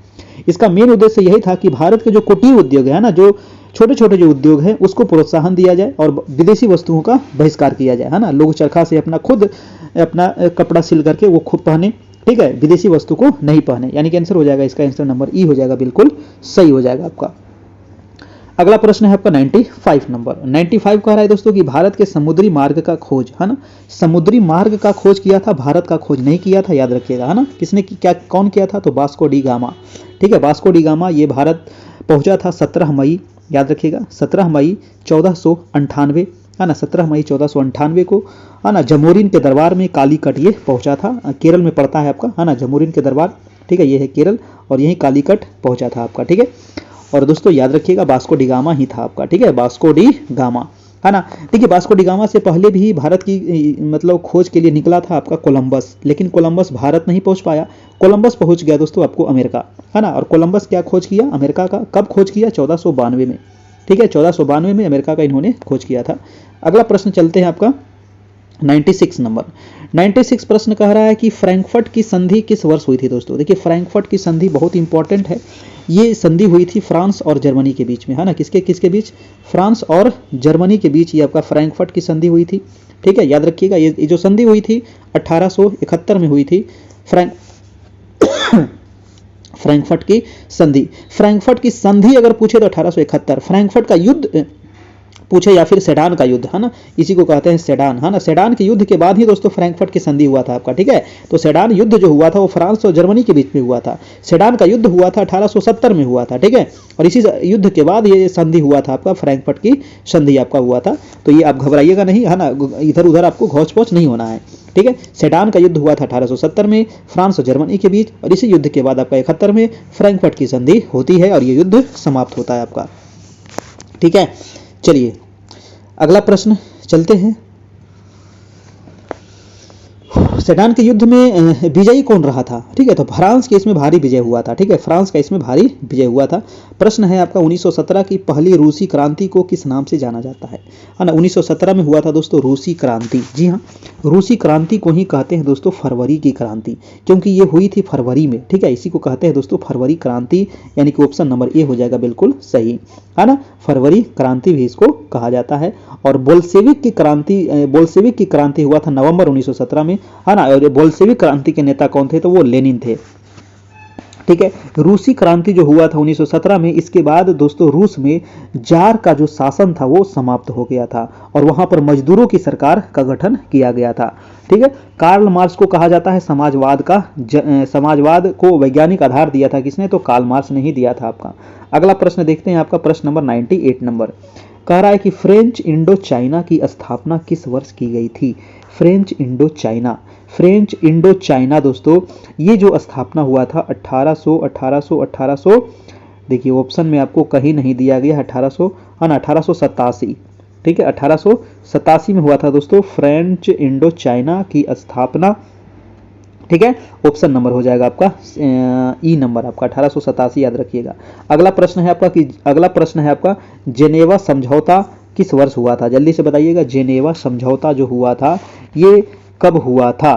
इसका मेन उद्देश्य यही था कि भारत के जो कुटीर उद्योग है ना, जो छोटे छोटे जो उद्योग हैं उसको प्रोत्साहन दिया जाए और विदेशी वस्तुओं का बहिष्कार किया जाए, है ना। लोग चरखा से अपना खुद अपना कपड़ा सिल करके वो खुद पहने, ठीक है, विदेशी वस्तु को नहीं पहने। यानी कि आंसर हो जाएगा इसका, आंसर नंबर ई हो जाएगा, बिल्कुल सही हो जाएगा आपका। अगला प्रश्न है आपका 95 नंबर। 95 कह रहा है दोस्तों कि भारत के समुद्री मार्ग का खोज, है ना, समुद्री मार्ग का खोज किया था, भारत का खोज नहीं किया था, याद रखिएगा, है ना। किसने क्या, कौन किया था? तो वास्को डी गामा, ठीक है। वास्को डी गामा ये भारत पहुंचा था 17 मई, याद रखिएगा, 17 मई 1498, है ना, 17 मई 1498 को, है ना, जमोरिन के दरबार में कालीकट ये पहुंचा था। केरल में पड़ता है आपका, है ना, जमोरिन के दरबार, ठीक है, ये है केरल, और यही कालीकट पहुंचा था आपका, ठीक है। और दोस्तों याद रखिएगा वास्को डी गामा ही था आपका, ठीक है, वास्को डी गामा, है ना। देखिए वास्को डी गामा से पहले भी भारत की मतलब खोज के लिए निकला था आपका कोलंबस, लेकिन कोलंबस भारत नहीं पहुंच पाया। कोलंबस पहुंच गया दोस्तों आपको अमेरिका, है ना। और कोलंबस क्या खोज किया? अमेरिका का। कब खोज किया? 1492 में, ठीक है, 1492 में अमेरिका का इन्होंने खोज किया था। अगला प्रश्न चलते हैं आपका 96 नंबर। 96 प्रश्न कह रहा है कि फ्रैंकफर्ट की संधि किस वर्ष हुई थी दोस्तों। देखिए फ्रैंकफर्ट की संधि बहुत इंपॉर्टेंट है। ये संधि हुई थी फ्रांस और जर्मनी के बीच में, है ना। किसके किसके बीच? फ्रांस और जर्मनी के बीच ये आपका फ्रैंकफर्ट की संधि हुई थी, ठीक है, याद रखिएगा। ये जो संधि हुई थी 1871 में हुई थी, फ्रैंकफर्ट की संधि। फ्रैंकफर्ट की संधि अगर पूछे तो 1871, फ्रैंकफर्ट का युद्ध पूछे या फिर सेडान का युद्ध, है ना, इसी को कहते हैं सेडान, है ना। सेडान के युद्ध के बाद ही दोस्तों फ्रैंकफर्ट की संधि हुआ था आपका, ठीक है। तो सेडान युद्ध जो हुआ था वो फ्रांस और जर्मनी के बीच में हुआ था। सेडान का युद्ध हुआ था 1870 में हुआ था, ठीक है, और इसी युद्ध के बाद ये संधि हुआ था आपका, फ्रैंकफर्ट की संधि आपका हुआ था। तो ये आप घबराइएगा नहीं, है ना, इधर उधर आपको घौच पौच नहीं होना है, ठीक है। सेडान का युद्ध हुआ था 1870 में फ्रांस और जर्मनी के बीच, और इसी युद्ध के बाद आपका 71 में फ्रैंकफर्ट की संधि होती है और ये युद्ध समाप्त होता है आपका, ठीक है। चलिए अगला प्रश्न चलते हैं। सेडान के युद्ध में विजयी कौन रहा था, ठीक है, तो फ्रांस के इसमें भारी विजय हुआ था, ठीक है, फ्रांस का इसमें भारी विजय हुआ था। प्रश्न है आपका 1917 की पहली रूसी क्रांति को किस नाम से जाना जाता है ना। 1917 में हुआ था दोस्तों रूसी क्रांति, जी हाँ, रूसी क्रांति को ही कहते हैं दोस्तों फरवरी की क्रांति, क्योंकि ये हुई थी फरवरी में, ठीक है, इसी को कहते हैं दोस्तों फरवरी क्रांति, यानी कि ऑप्शन नंबर ए हो जाएगा बिल्कुल सही, है ना। फरवरी क्रांति भी इसको कहा जाता है। और बोल्शेविक की क्रांति हुआ था नवंबर 1917 में, है ना। और बोल्शेविक क्रांति के नेता कौन थे? तो वो लेनिन थे, ठीक है। रूसी क्रांति जो हुआ था 1917 में, इसके बाद दोस्तों रूस में जार का जो शासन था वो समाप्त हो गया था और वहां पर मजदूरों की सरकार का गठन किया गया था, ठीक है। कार्ल मार्क्स को कहा जाता है समाजवाद का समाजवाद को वैज्ञानिक आधार दिया था किसने? तो कार्ल मार्क्स ने ही दिया था आपका। अगला प्रश्न देखते हैं आपका, प्रश्न नंबर 98 नंबर कह रहा है कि फ्रेंच इंडो चाइना की स्थापना किस वर्ष की गई थी। फ्रेंच इंडो चाइना दोस्तों ये जो स्थापना हुआ था 1800 देखिए ऑप्शन में आपको कहीं नहीं दिया गया, 1887, ठीक है, 1887 में हुआ था दोस्तों फ्रेंच इंडो चाइना की स्थापना, ठीक है। ऑप्शन नंबर हो जाएगा आपका ई नंबर आपका 1887, याद रखिएगा। अगला प्रश्न है आपका जेनेवा समझौता किस वर्ष हुआ था? जल्दी से बताइएगा, जेनेवा समझौता जो हुआ था ये कब हुआ था?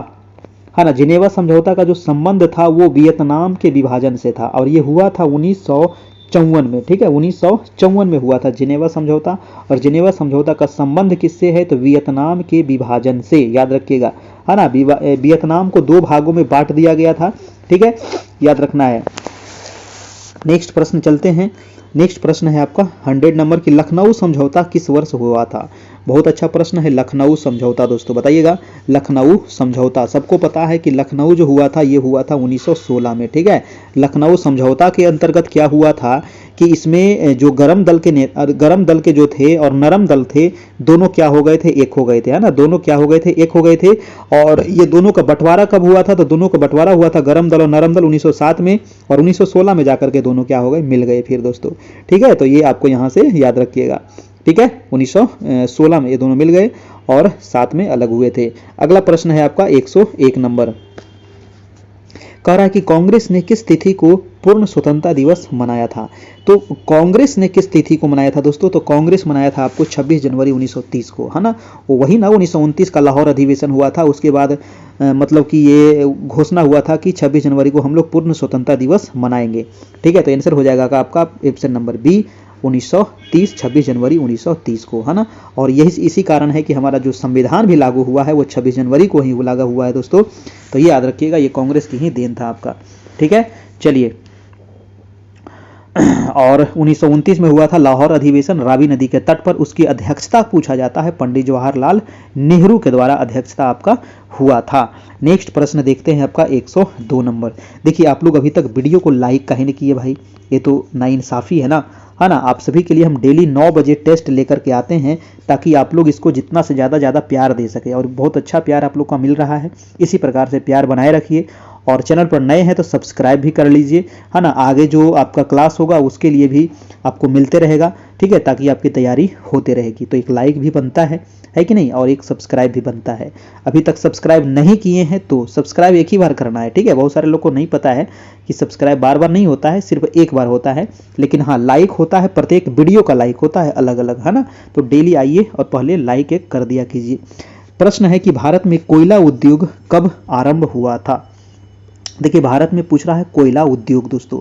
है ना। जिनेवा समझौता का जो संबंध था वो वियतनाम के विभाजन से था और ये हुआ था 1954 में, ठीक है, 1954 में हुआ था जिनेवा समझौता। और जिनेवा समझौता का संबंध किससे है, तो वियतनाम के विभाजन से, याद रखिएगा, है ना। वियतनाम को 2 भागों में बांट दिया गया था, ठीक है, याद रखना है। नेक्स्ट प्रश्न चलते हैं। नेक्स्ट प्रश्न है आपका 100 नंबर की, लखनऊ समझौता किस वर्ष हुआ था। बहुत अच्छा प्रश्न है, लखनऊ समझौता दोस्तों, बताइएगा। लखनऊ समझौता, सबको पता है कि लखनऊ जो हुआ था ये हुआ था 1916 में, ठीक है। लखनऊ समझौता के अंतर्गत क्या हुआ था कि इसमें जो गरम दल के जो थे और नरम दल थे, दोनों क्या हो गए थे, एक हो गए थे, है ना। दोनों क्या हो गए थे, एक हो गए थे। और ये दोनों का बंटवारा कब हुआ था, तो दोनों का बंटवारा हुआ था गरम दल और नरम दल 1907 में, और 1916 में जाकर के दोनों क्या हो गए, मिल गए फिर दोस्तों, ठीक है। तो ये आपको यहाँ से याद रखिएगा, ठीक है। 1916 में ये दोनों मिल गए और साथ में अलग हुए थे। अगला प्रश्न है आपका 101 नंबर, कह रहा है कि कांग्रेस ने किस तिथि को पूर्ण स्वतंत्रता दिवस मनाया था। तो कांग्रेस ने किस तिथि को मनाया था दोस्तों, तो कांग्रेस मनाया था आपको 26 जनवरी 1930 को, है ना। वही ना 1929 का लाहौर अधिवेशन हुआ था, उसके बाद मतलब कि ये घोषणा हुआ था कि 26 जनवरी को हम लोग पूर्ण स्वतंत्रता दिवस मनाएंगे, ठीक है। तो आंसर हो जाएगा आपका ऑप्शन नंबर बी, 1930, 26 जनवरी 1930 को, है ना। और यही इसी कारण है कि हमारा जो संविधान भी लागू हुआ है वो 26 जनवरी को ही लागू हुआ है दोस्तों। तो ये याद रखिएगा, ये कांग्रेस की ही देन था आपका, ठीक है। चलिए, और 1929 में हुआ था लाहौर अधिवेशन रावी नदी के तट पर, उसकी अध्यक्षता पूछा जाता है पंडित जवाहरलाल नेहरू के द्वारा अध्यक्षता आपका हुआ था। नेक्स्ट प्रश्न देखते हैं आपका 102 नंबर। देखिए, आप लोग अभी तक वीडियो को लाइक काहे नहीं किए भाई, ये तो नाइंसाफी है ना, है ना। आप सभी के लिए हम डेली 9 बजे टेस्ट लेकर के आते हैं ताकि आप लोग इसको जितना से ज़्यादा प्यार दे सके, और बहुत अच्छा प्यार आप लोग का मिल रहा है। इसी प्रकार से प्यार बनाए रखिए, और चैनल पर नए हैं तो सब्सक्राइब भी कर लीजिए, है ना। आगे जो आपका क्लास होगा उसके लिए भी आपको मिलते रहेगा, ठीक है, ताकि आपकी तैयारी होते रहेगी। तो एक लाइक भी बनता है कि नहीं, और एक सब्सक्राइब भी बनता है। अभी तक सब्सक्राइब नहीं किए हैं तो सब्सक्राइब एक ही बार करना है, ठीक है। बहुत सारे लोग को नहीं पता है कि सब्सक्राइब बार बार नहीं होता है, सिर्फ एक बार होता है, लेकिन हाँ लाइक होता है, प्रत्येक वीडियो का लाइक होता है अलग अलग, है ना। तो डेली आइए और पहले लाइक एक कर दिया कीजिए। प्रश्न है कि भारत में कोयला उद्योग कब आरंभ हुआ था। देखिए, भारत में पूछ रहा है कोयला उद्योग दोस्तों,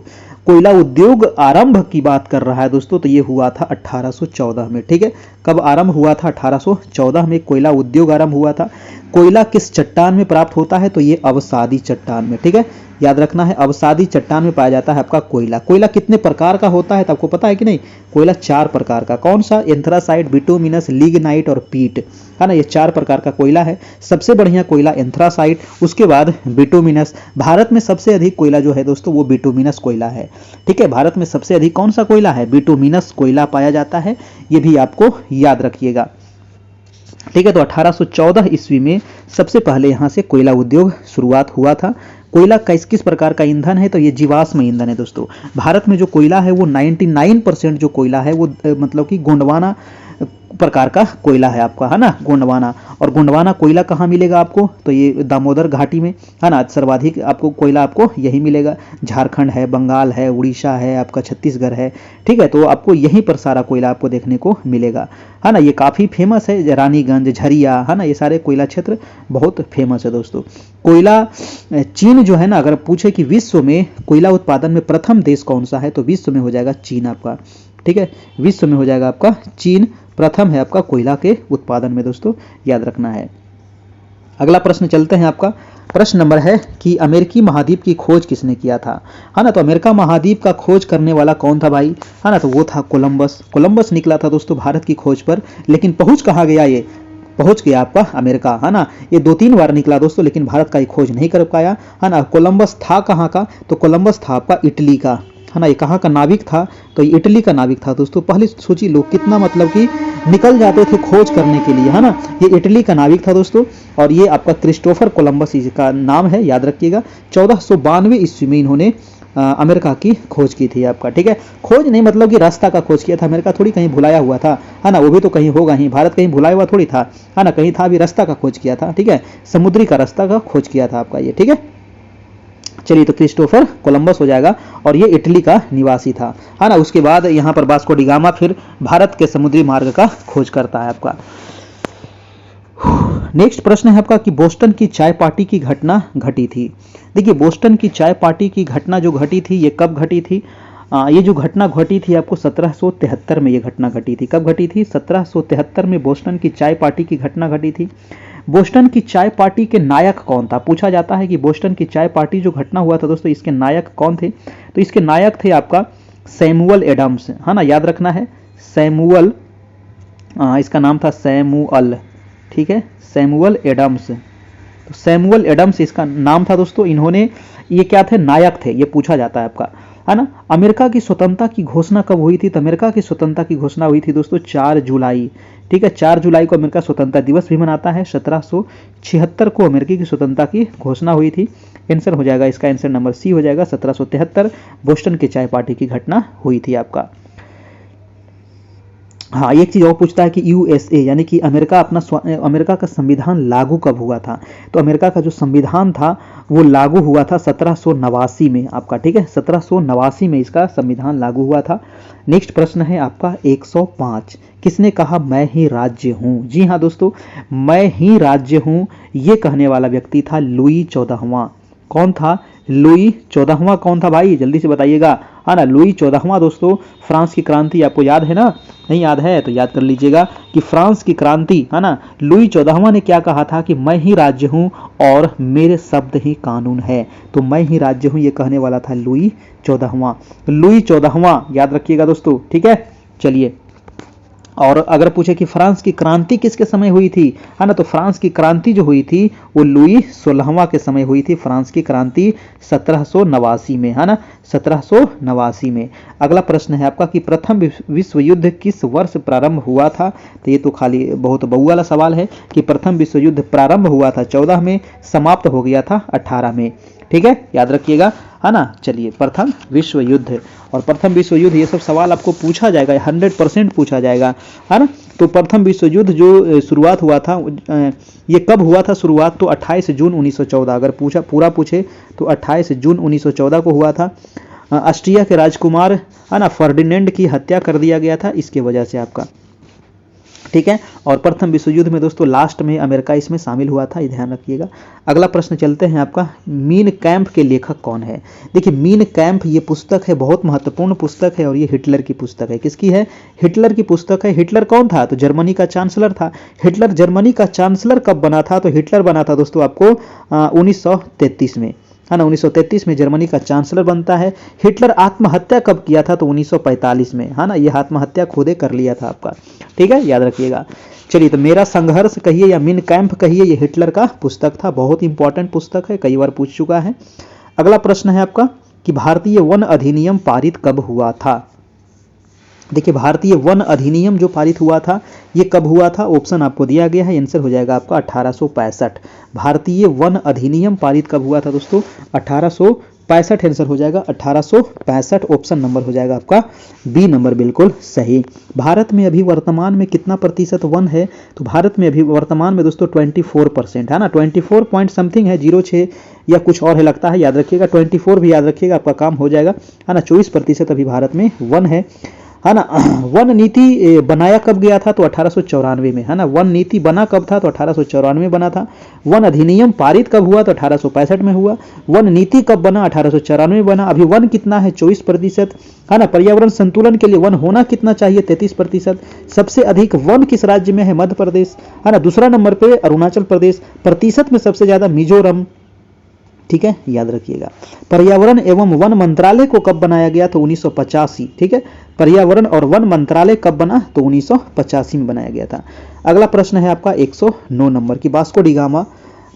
कोयला उद्योग आरंभ की बात कर रहा है दोस्तों, तो ये हुआ था 1814 में, ठीक है। कब आरंभ हुआ था, 1814 में कोयला उद्योग आरंभ हुआ था। कोयला किस चट्टान में प्राप्त होता है, तो ये अवसादी चट्टान में, ठीक है, याद रखना है। अवसादी चट्टान में पाया जाता है आपका कोयला। कोयला कितने प्रकार का होता है तो आपको पता है कि नहीं, कोयला 4 प्रकार का, कौन सा, एंथ्रासाइट, बिटुमिनस, लिग्नाइट और पीट, है ना। ये 4 प्रकार का कोयला है। सबसे बढ़िया कोयला एंथ्रासाइट, उसके बाद बिटुमिनस। भारत में सबसे अधिक कोयला जो है दोस्तों वो बिटुमिनस कोयला है, ठीक है। भारत में सबसे अधिक कौन सा कोयला है, बिटुमिनस कोयला पाया जाता है, ये भी आपको याद रखिएगा, ठीक है। तो 1814 ईस्वी में सबसे पहले यहाँ से कोयला उद्योग शुरुआत हुआ था। कोयला किस प्रकार का ईंधन है, तो ये जीवाश्म ईंधन है दोस्तों। भारत में जो कोयला है वो 99% जो कोयला है वो मतलब कि गोंडवाना प्रकार का कोयला है आपका, है ना, गोंडवाना। और गोंडवाना कोयला कहाँ मिलेगा आपको, तो ये दामोदर घाटी में, है ना। सर्वाधिक आपको कोयला आपको यही मिलेगा। झारखंड है, बंगाल है, उड़ीसा है, आपका छत्तीसगढ़ है, ठीक है। तो आपको यहीं पर सारा कोयला आपको देखने को मिलेगा, है ना। ये काफ़ी फेमस है, रानीगंज, झरिया, है ना, ये सारे कोयला क्षेत्र बहुत फेमस है दोस्तों। कोयला चीन जो है ना, अगर पूछे कि विश्व में कोयला उत्पादन में प्रथम देश कौन सा है, तो विश्व में हो जाएगा चीन आपका, ठीक है। विश्व में हो जाएगा आपका चीन प्रथम है आपका कोयला के उत्पादन में दोस्तों, याद रखना है। अगला प्रश्न चलते हैं आपका। प्रश्न नंबर है कि अमेरिकी महाद्वीप की खोज किसने किया था, है ना। तो अमेरिका महाद्वीप का खोज करने वाला कौन था भाई, है ना, तो वो था कोलंबस। कोलंबस निकला था दोस्तों भारत की खोज पर, लेकिन पहुंच कहाँ गया, ये पहुंच गया आपका अमेरिका, है ना। ये 2-3 बार निकला दोस्तों, लेकिन भारत का ये खोज नहीं कर पाया, है ना। कोलंबस था कहाँ का, तो कोलंबस था आपका इटली का, है ना। ये कहाँ का नाविक था, तो ये इटली का नाविक था दोस्तों। पहले सोचिए लोग कितना मतलब कि निकल जाते थे खोज करने के लिए, है ना। ये इटली का नाविक था दोस्तों, और ये आपका क्रिस्टोफर कोलंबस इसका नाम है, याद रखिएगा। 1492 ईस्वी में इन्होंने अमेरिका की खोज की थी आपका, ठीक है। खोज नहीं मतलब कि रास्ता का खोज किया था, अमेरिका थोड़ी कहीं भुलाया हुआ था, है ना। वो भी तो कहीं होगा ही, भारत कहीं भुलाया हुआ थोड़ी था, है ना, कहीं था भी, रास्ता का खोज किया था, ठीक है। समुद्री का रास्ता का खोज किया था आपका ये, ठीक है। चलिए, तो क्रिस्टोफर कोलंबस हो जाएगा, और ये इटली का निवासी था, है ना। उसके बाद यहाँ पर वास्को डी गामा फिर भारत के समुद्री मार्ग का खोज करता है आपका। नेक्स्ट प्रश्न है आपका कि बोस्टन की चाय पार्टी की घटना घटी थी। देखिए बोस्टन की चाय पार्टी की घटना जो घटी थी ये कब घटी थी? ये जो घटना घटी थी आपको 1773 में ये घटना घटी थी। कब घटी थी? 1773 में बोस्टन की चाय पार्टी की घटना घटी थी। बोस्टन की चाय पार्टी के नायक कौन था? पूछा जाता है कि बोस्टन की चाय पार्टी जो घटना हुआ था दोस्तों इसके नायक कौन थे? तो इसके नायक थे आपका सैमुअल एडम्स, है ना, याद रखना है सैमुअल, इसका नाम था सैमुअल, ठीक है, सैमुअल एडम्स। तो सैमुअल एडम्स इसका नाम था दोस्तों। इन्होंने ये क्या थे? नायक थे, ये पूछा जाता है आपका, है ना। अमेरिका की स्वतंत्रता की घोषणा कब हुई थी? तो अमेरिका की स्वतंत्रता की घोषणा हुई थी दोस्तों 4 जुलाई, ठीक है, 4 जुलाई को अमेरिका स्वतंत्रता दिवस भी मनाता है। 1776 को अमेरिका की स्वतंत्रता की घोषणा हुई थी। आंसर हो जाएगा इसका, आंसर नंबर सी हो जाएगा, 1773 बोस्टन की चाय पार्टी की घटना हुई थी आपका। हाँ, एक चीज और पूछता है कि यूएसए यानी कि अमेरिका का संविधान लागू कब हुआ था? तो अमेरिका का जो संविधान था वो लागू हुआ था 1789 में आपका, ठीक है, 1789 में इसका संविधान लागू हुआ था। नेक्स्ट प्रश्न है आपका 105, किसने कहा मैं ही राज्य हूं? जी हाँ दोस्तों, मैं ही राज्य हूं ये कहने वाला व्यक्ति था लुई 14वां। कौन था? लुई 14वां कौन था भाई? जल्दी से बताइएगा, है ना। लुई 14वां दोस्तों, फ्रांस की क्रांति आपको याद है ना? नहीं याद है तो याद कर लीजिएगा कि फ्रांस की क्रांति, है ना, लुई 14वां ने क्या कहा था कि मैं ही राज्य हूं और मेरे शब्द ही कानून है। तो मैं ही राज्य हूं ये कहने वाला था लुई 14वां। लुई 14वां याद रखिएगा दोस्तों, ठीक है। चलिए, और अगर पूछे कि फ्रांस की क्रांति किसके समय हुई थी, है ना, तो फ्रांस की क्रांति जो हुई थी वो लुई 16वां के समय हुई थी। फ्रांस की क्रांति 1789 में, है ना, 1789 में। अगला प्रश्न है आपका कि प्रथम विश्व युद्ध किस वर्ष प्रारंभ हुआ था? तो ये तो खाली बहुत बहु वाला सवाल है कि प्रथम विश्व युद्ध प्रारंभ हुआ था 14 में, समाप्त हो गया था 18 में, ठीक है, याद रखिएगा, है ना। चलिए, प्रथम विश्व युद्ध और प्रथम विश्व युद्ध ये सब सवाल आपको पूछा जाएगा, 100% पूछा जाएगा, है ना। तो प्रथम विश्व युद्ध जो शुरुआत हुआ था ये कब हुआ था शुरुआत? तो 28 जून 1914। अगर पूरा पूछे तो 28 जून 1914 को हुआ था। ऑस्ट्रिया के राजकुमार, है ना, फर्डिनेंड की हत्या कर दिया गया था इसके वजह से आपका, ठीक है। और प्रथम विश्व युद्ध में दोस्तों लास्ट में अमेरिका इसमें शामिल हुआ था, ये ध्यान रखिएगा। अगला प्रश्न चलते हैं आपका, मीन कैंप के लेखक कौन है? देखिए मीन कैंप ये पुस्तक है, बहुत महत्वपूर्ण पुस्तक है और ये हिटलर की पुस्तक है। किसकी है? हिटलर की पुस्तक है। हिटलर कौन था? तो जर्मनी का चांसलर था। हिटलर जर्मनी का चांसलर कब बना था? तो हिटलर बना था दोस्तों आपको 1933 में, है ना, 1933 में जर्मनी का चांसलर बनता है। हिटलर आत्महत्या कब किया था? तो 1945 में, है ना, यह आत्महत्या खुदे कर लिया था आपका, ठीक है, याद रखिएगा। चलिए, तो मेरा संघर्ष कहिए या मीन कैंप कहिए, ये हिटलर का पुस्तक था, बहुत इंपॉर्टेंट पुस्तक है, कई बार पूछ चुका है। अगला प्रश्न है आपका कि भारतीय वन अधिनियम पारित कब हुआ था? देखिए भारतीय वन अधिनियम जो पारित हुआ था ये कब हुआ था? ऑप्शन आपको दिया गया है, आंसर हो जाएगा आपका 1865। भारतीय वन अधिनियम पारित कब हुआ था दोस्तों? 1865 आंसर हो जाएगा, 1865 ऑप्शन नंबर हो जाएगा आपका बी नंबर, बिल्कुल सही। भारत में अभी वर्तमान में कितना प्रतिशत वन है? तो भारत में अभी वर्तमान में दोस्तों 24%, है ना, 24 पॉइंट समथिंग है, 06 या कुछ और है लगता है, याद रखिएगा, 24 भी याद रखिएगा, आपका काम हो जाएगा, है ना। 24% अभी भारत में वन है ना। वन नीति बनाया कब गया था? तो 1894 में, है ना। वन नीति बना कब था? तो 1894 में बना था। वन अधिनियम पारित कब हुआ? तो 1865 में हुआ। वन नीति कब बना? 1894 में बना। अभी वन कितना है? 24%, है ना। पर्यावरण संतुलन के लिए वन होना कितना चाहिए? 33%। सबसे अधिक वन किस राज्य में है? मध्य प्रदेश, है ना। दूसरा नंबर पे अरुणाचल प्रदेश, प्रतिशत में सबसे ज्यादा मिजोरम, ठीक है, याद रखिएगा। पर्यावरण एवं वन मंत्रालय को कब बनाया गया? तो 1985, ठीक है। पर्यावरण और वन मंत्रालय कब बना? तो 1985 में बनाया गया था। अगला प्रश्न है आपका 109 नंबर की, वास्को डी गामा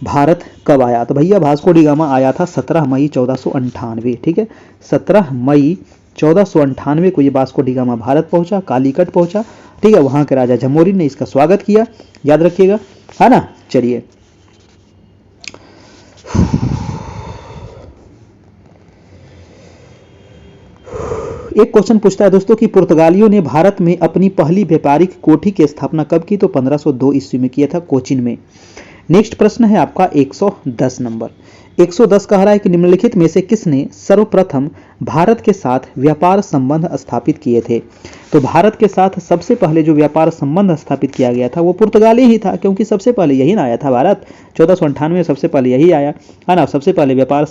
भारत कब आया? तो भैया वास्को डी गामा आया था 17 मई 1498, ठीक है, 17 मई 1498 को ये वास्को डी गामा भारत पहुंचा, कालीकट पहुंचा, ठीक है। वहां के राजा झमोरी ने इसका स्वागत किया, याद रखिएगा, है ना। चलिए, एक क्वेश्चन पूछता है दोस्तों कि पुर्तगालियों ने भारत में अपनी पहली व्यापारिक कोठी की स्थापना कब की? तो 1502 ईस्वी में किया था, कोचिन में। नेक्स्ट प्रश्न है आपका 110 नंबर। 110 कह रहा है कि निम्नलिखित में से किसने सर्वप्रथम भारत के साथ व्यापार संबंध स्थापित किए थे। तो भारत के साथ सबसे पहले जो व्यापार संबंध स्थापित किया गया था वो पुर्तगाली ही था, क्योंकि सबसे पहले यही ना आया था भारत। 1498 में सबसे पहले यही आया है ना। सबसे पहले व्यापार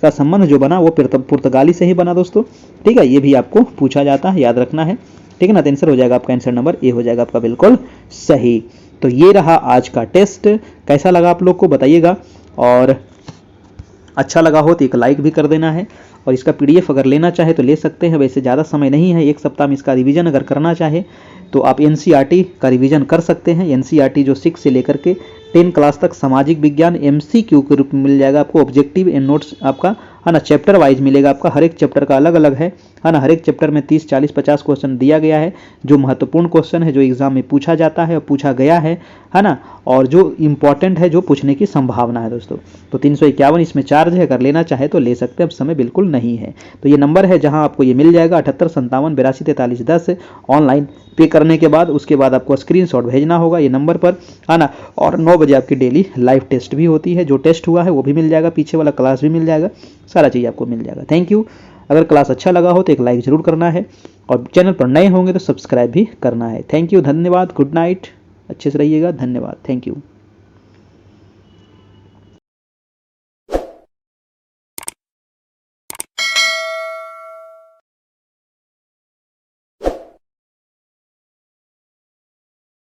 का संबंध जो बना वो पुर्तगाली से ही बना दोस्तों। ठीक है, ये भी आपको पूछा जाता है, याद रखना है। ठीक है ना। तो आंसर हो जाएगा आपका, आंसर नंबर ए हो जाएगा आपका बिल्कुल सही। तो ये रहा आज का टेस्ट। कैसा लगा आप लोग को बताइएगा, और अच्छा लगा हो तो एक लाइक भी कर देना है। और इसका पीडीएफ अगर लेना चाहे तो ले सकते हैं, वैसे ज़्यादा समय नहीं है, एक सप्ताह में इसका रिवीजन अगर करना चाहे तो आप एनसीईआरटी का रिवीजन कर सकते हैं। एनसीईआरटी जो 6 से लेकर के 10 क्लास तक सामाजिक विज्ञान एमसीक्यू के रूप में मिल जाएगा आपको, ऑब्जेक्टिव एंड नोट्स आपका है ना, चैप्टर वाइज मिलेगा आपका। हर एक चैप्टर का अलग अलग है ना। हर एक चैप्टर में 30, 40, 50 क्वेश्चन दिया गया है, जो महत्वपूर्ण क्वेश्चन है, जो एग्जाम में पूछा जाता है और पूछा गया है ना, और जो इंपॉर्टेंट है, जो पूछने की संभावना है दोस्तों। तो 351 इसमें चार्ज है, अगर लेना चाहे तो ले सकते हैं, अब समय बिल्कुल नहीं है। तो ये नंबर है जहां आपको ये मिल जाएगा 7857824310 ऑनलाइन पे करने के बाद। उसके बाद आपको स्क्रीनशॉट भेजना होगा ये नंबर पर, है ना। और 9 बजे आपकी डेली लाइव टेस्ट भी होती है, जो टेस्ट हुआ है वो भी मिल जाएगा, पीछे वाला क्लास भी मिल जाएगा, सारा चीज़ आपको मिल जाएगा। Thank you. अगर क्लास अच्छा लगा हो तो एक लाइक जरूर करना है, और चैनल पर नए होंगे तो सब्सक्राइब भी करना है। थैंक यू, धन्यवाद, गुड नाइट, अच्छे से रहिएगा, धन्यवाद, थैंक यू।